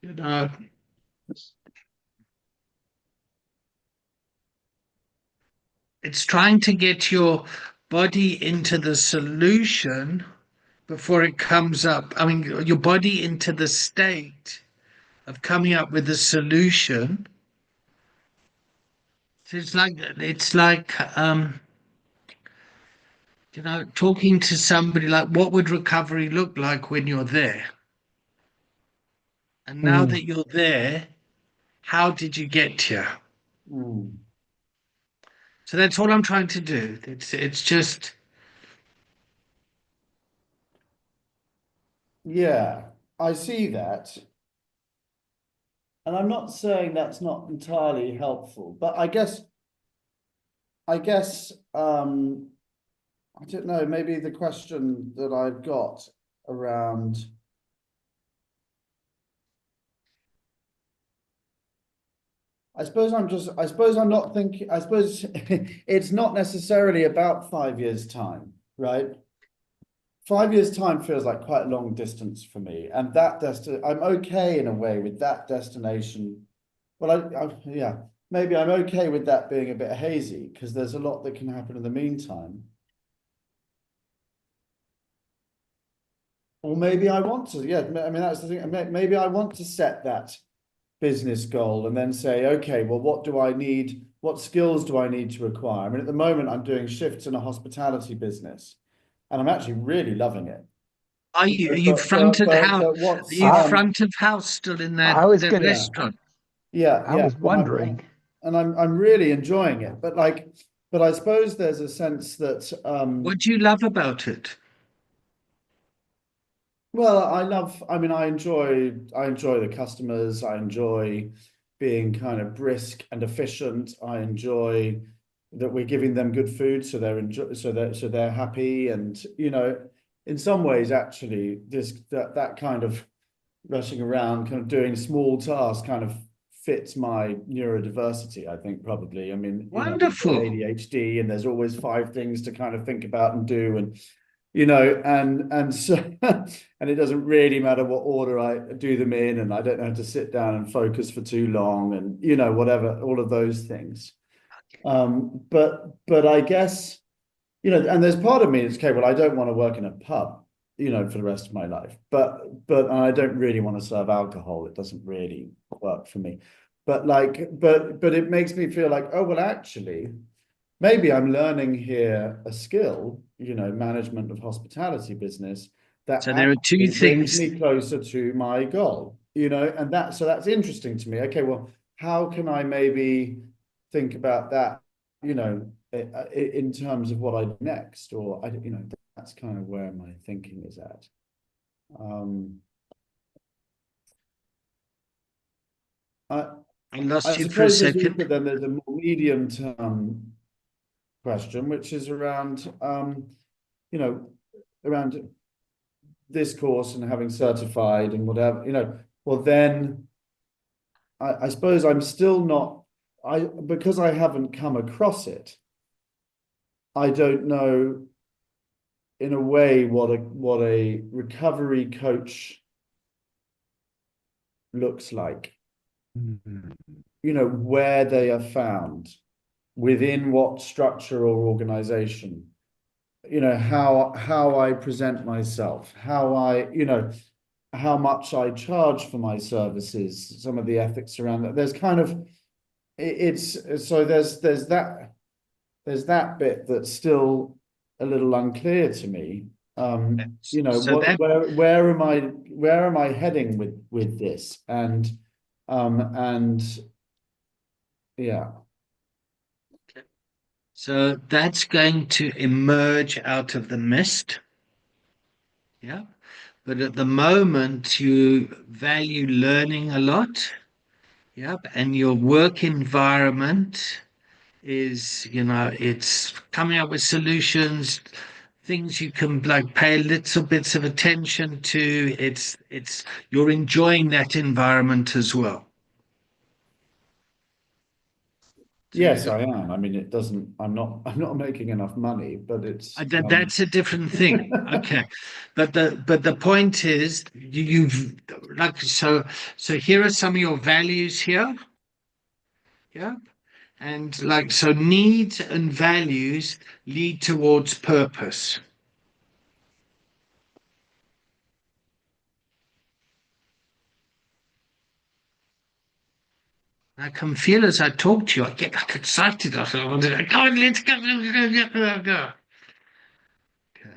You know, it's trying to get your body into the solution before it comes up. I mean, your body into the state of coming up with a solution. So it's like talking to somebody like what would recovery look like when you're there? And now Mm, that you're there, how did you get here? mm. So that's all I'm trying to do. It's just Yeah, I see that. And I'm not saying that's not entirely helpful, but I guess I don't know, maybe the question that I've got around I suppose I'm not thinking, I suppose it's not necessarily about 5 years' time, right? 5 years' time feels like quite a long distance for me. And I'm okay in a way with that destination. Well, yeah, maybe I'm okay with that being a bit hazy because there's a lot that can happen in the meantime. Or maybe I want to, yeah, I mean, that's the thing. Maybe I want to set that business goal and then say, okay, well, what do I need? What skills do I need to acquire? I mean, at the moment, I'm doing shifts in a hospitality business, and I'm actually really loving it. Are you front of house? But Are what's you front of house still in that, I was that gonna- restaurant? yeah, I was wondering. and I'm really enjoying it. But I suppose there's a sense that What do you love about it? well, I enjoy the customers. I enjoy being kind of brisk and efficient. I enjoy that we're giving them good food, so they're happy. And in some ways, actually, that kind of rushing around, kind of doing small tasks, kind of fits my neurodiversity. I think probably. I mean, we've got Wonderful. ADHD, and there's always five things to kind of think about and do, and and so and it doesn't really matter what order I do them in, and I don't have to sit down and focus for too long, and whatever, all of those things. But I guess and there's part of me that's okay. Well, I don't want to work in a pub, for the rest of my life. But I don't really want to serve alcohol. It doesn't really work for me. But but it makes me feel like, oh well, actually, maybe I'm learning here a skill, management of hospitality business that So there are two actually brings things. me closer to my goal, and that's interesting to me. Okay, well, how can I maybe think about that, in terms of what I do next, or that's kind of where my thinking is at. I I lost you for a suppose there's also second. then there's a more medium term question, which is around around this course and having certified and whatever, well then I suppose I'm still not because I haven't come across it, I don't know in a way what a recovery coach looks like. Where they are found, within what structure or organization, how I present myself, how much I charge for my services, some of the ethics around that. There's kind of it's so there's that bit that's still a little unclear to me. So that Where am I heading with this? And yeah. So that's going to emerge out of the mist. Yeah. But at the moment, you value learning a lot. Yeah. And your work environment is, it's coming up with solutions, things you can like pay little bits of attention to. You're enjoying that environment as well. So Yes, I am. I mean, I'm not making enough money, but it's that's a different thing. Okay, but the point is you've like so here are some of your values here. Yeah, and like so needs and values lead towards purpose. I can feel as I talk to you, I get like excited. I want to go on, let's go. Okay.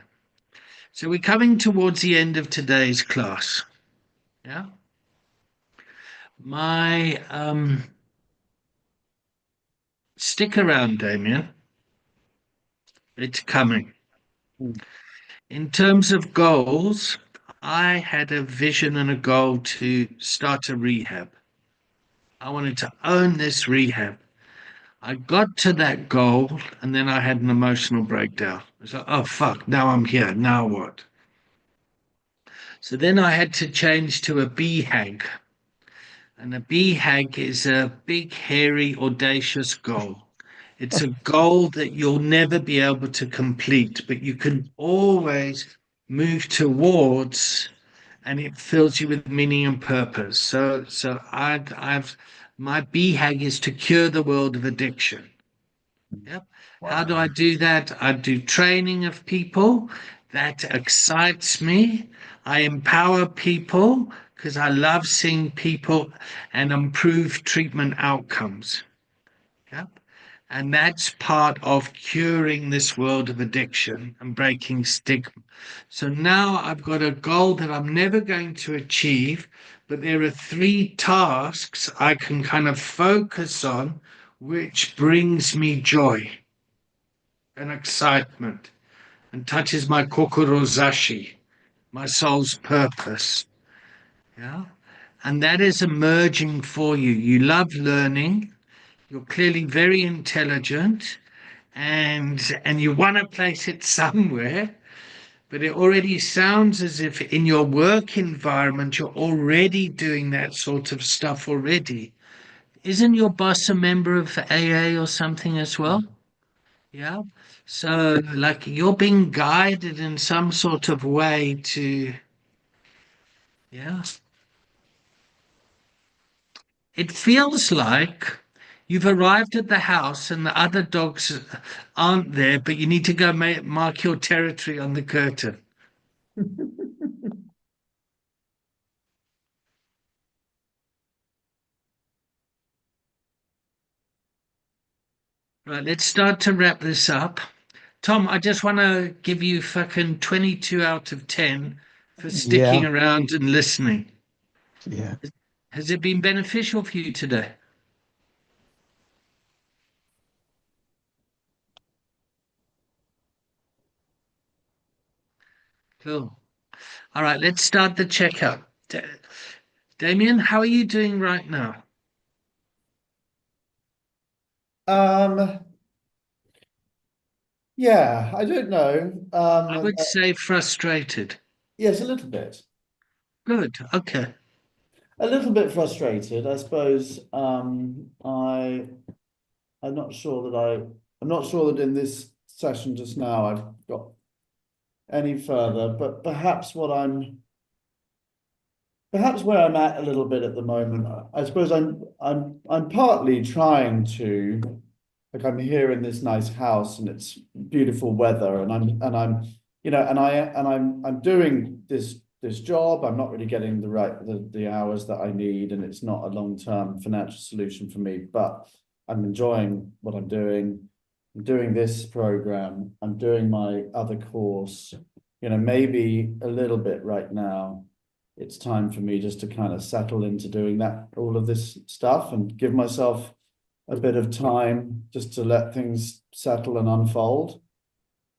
So we're coming towards the end of today's class. Yeah. My stick around, Damien. It's coming. In terms of goals, I had a vision and a goal to start a rehab. I wanted to own this rehab. I got to that goal and then I had an emotional breakdown. I was like, oh fuck, now I'm here. Now what? So then I had to change to a BHAG. And a BHAG is a big, hairy, audacious goal. It's a goal that you'll never be able to complete, but you can always move towards, and it fills you with meaning and purpose. So I've my BHAG is to cure the world of addiction. Yep. How do I do that? I do training of people. That excites me. I empower people because I love seeing people and improve treatment outcomes. Yep. And that's part of curing this world of addiction and breaking stigma. So now I've got a goal that I'm never going to achieve, but there are 3 tasks I can kind of focus on, which brings me joy and excitement and touches my kokorozashi, my soul's purpose. Yeah. And that is emerging for you. You love learning. You're clearly very intelligent and you want to place it somewhere, but it already sounds as if in your work environment, you're already doing that sort of stuff already. Isn't your boss a member of AA or something as well? Yeah. So, like, you're being guided in some sort of way to, yeah. It feels like you've arrived at the house and the other dogs aren't there, but you need to go mark your territory on the curtain. Right, let's start to wrap this up. Tom, I just want to give you fucking 22 out of 10 for sticking Yeah, around and listening. yeah. Has it been beneficial for you today? Cool. All right, let's start the checkup. Damien, how are you doing right now? Um, yeah, I don't know. I would say frustrated. Yes, a little bit. Good. Okay. A little bit frustrated, I suppose. I'm not sure that I'm not sure that in this session just now I've got any further, but perhaps where I'm at a little bit at the moment, I suppose I'm partly trying to, like, I'm here in this nice house and it's beautiful weather and I'm you know I'm doing this job. I'm not really getting the hours that I need, and it's not a long-term financial solution for me, but I'm enjoying what I'm doing. I'm doing this program, I'm doing my other course, maybe a little bit right now. It's time for me just to kind of settle into doing all of this stuff and give myself a bit of time just to let things settle and unfold.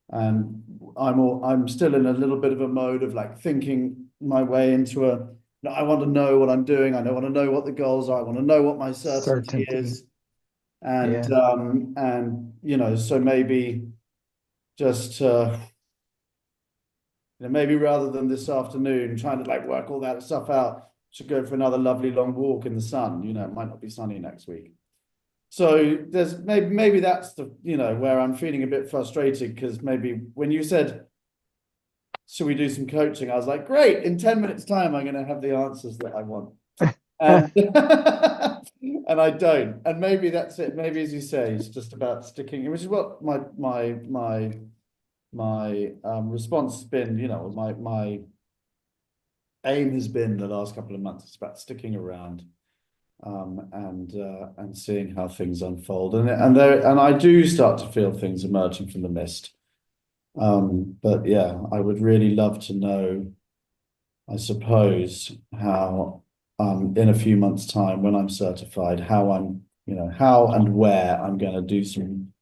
And I'm still in a little bit of a mode of like thinking my way into I want to know what I'm doing. I want to know what the goals are. I want to know what my certainty is. And so maybe just maybe rather than this afternoon trying to like work all that stuff out, should go for another lovely long walk in the sun. It might not be sunny next week. So there's maybe that's the where I'm feeling a bit frustrated, because maybe when you said, should we do some coaching, I was like, great, in 10 minutes time I'm going to have the answers that I want. And and I don't. And maybe that's it. Maybe, as you say, it's just about sticking, which is what my response has been. My aim has been the last couple of months. It's about sticking around, and seeing how things unfold. And I do start to feel things emerging from the mist. But yeah, I would really love to know, I suppose, how in a few months' time, when I'm certified, how and where I'm going to do some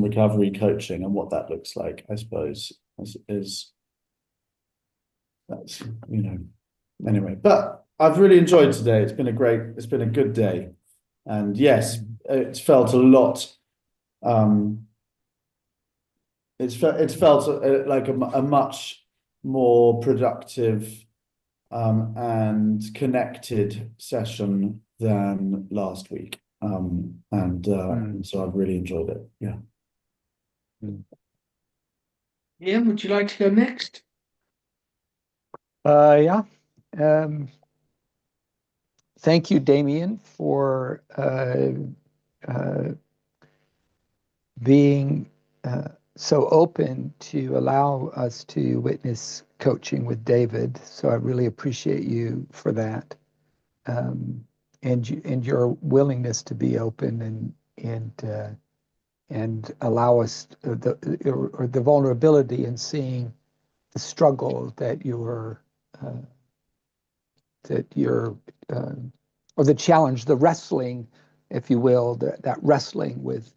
recovery coaching, and what that looks like, I suppose, that's anyway. But I've really enjoyed today. It's been a good day. And yes, it's felt a lot. It's felt like a much more productive and connected session than last week. And so I've really enjoyed it. Yeah. Ian, would you like to go next? Yeah. Thank you, Damien, for being so open to allow us to witness coaching with David. So I really appreciate you for that, and your willingness to be open and allow us the vulnerability in seeing the struggle that you're or the challenge, the wrestling, if you will, that wrestling with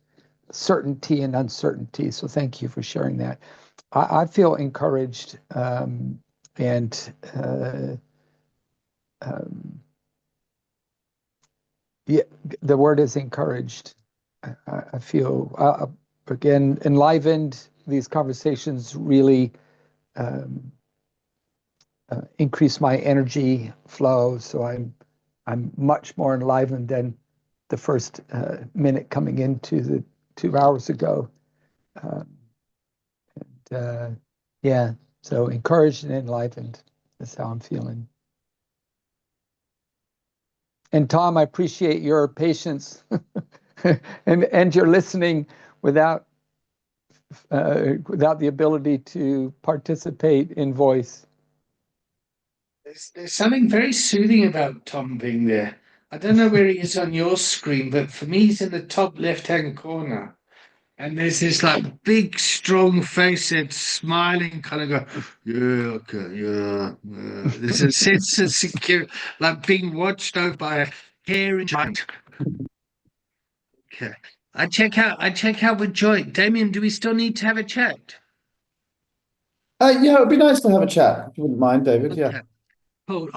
certainty and uncertainty. So thank you for sharing that. I feel encouraged, and yeah, the word is encouraged. I feel again enlivened. These conversations really increase my energy flow. So I'm much more enlivened than the first minute coming into the 2 hours ago. Yeah, so encouraged and enlivened. That's how I'm feeling. And Tom, I appreciate your patience and your listening without the ability to participate in voice. There's something very soothing about Tom being there. I don't know where he is on your screen, but for me, he's in the top left-hand corner. And there's this like big, strong face that's smiling, kind of go, yeah, okay, yeah. There's a sense of security, like being watched over by a hairy giant. Okay. I check out with Joy. Damien, do we still need to have a chat? Yeah, it'd be nice to have a chat, if you wouldn't mind, David. Yeah. Okay. Cool.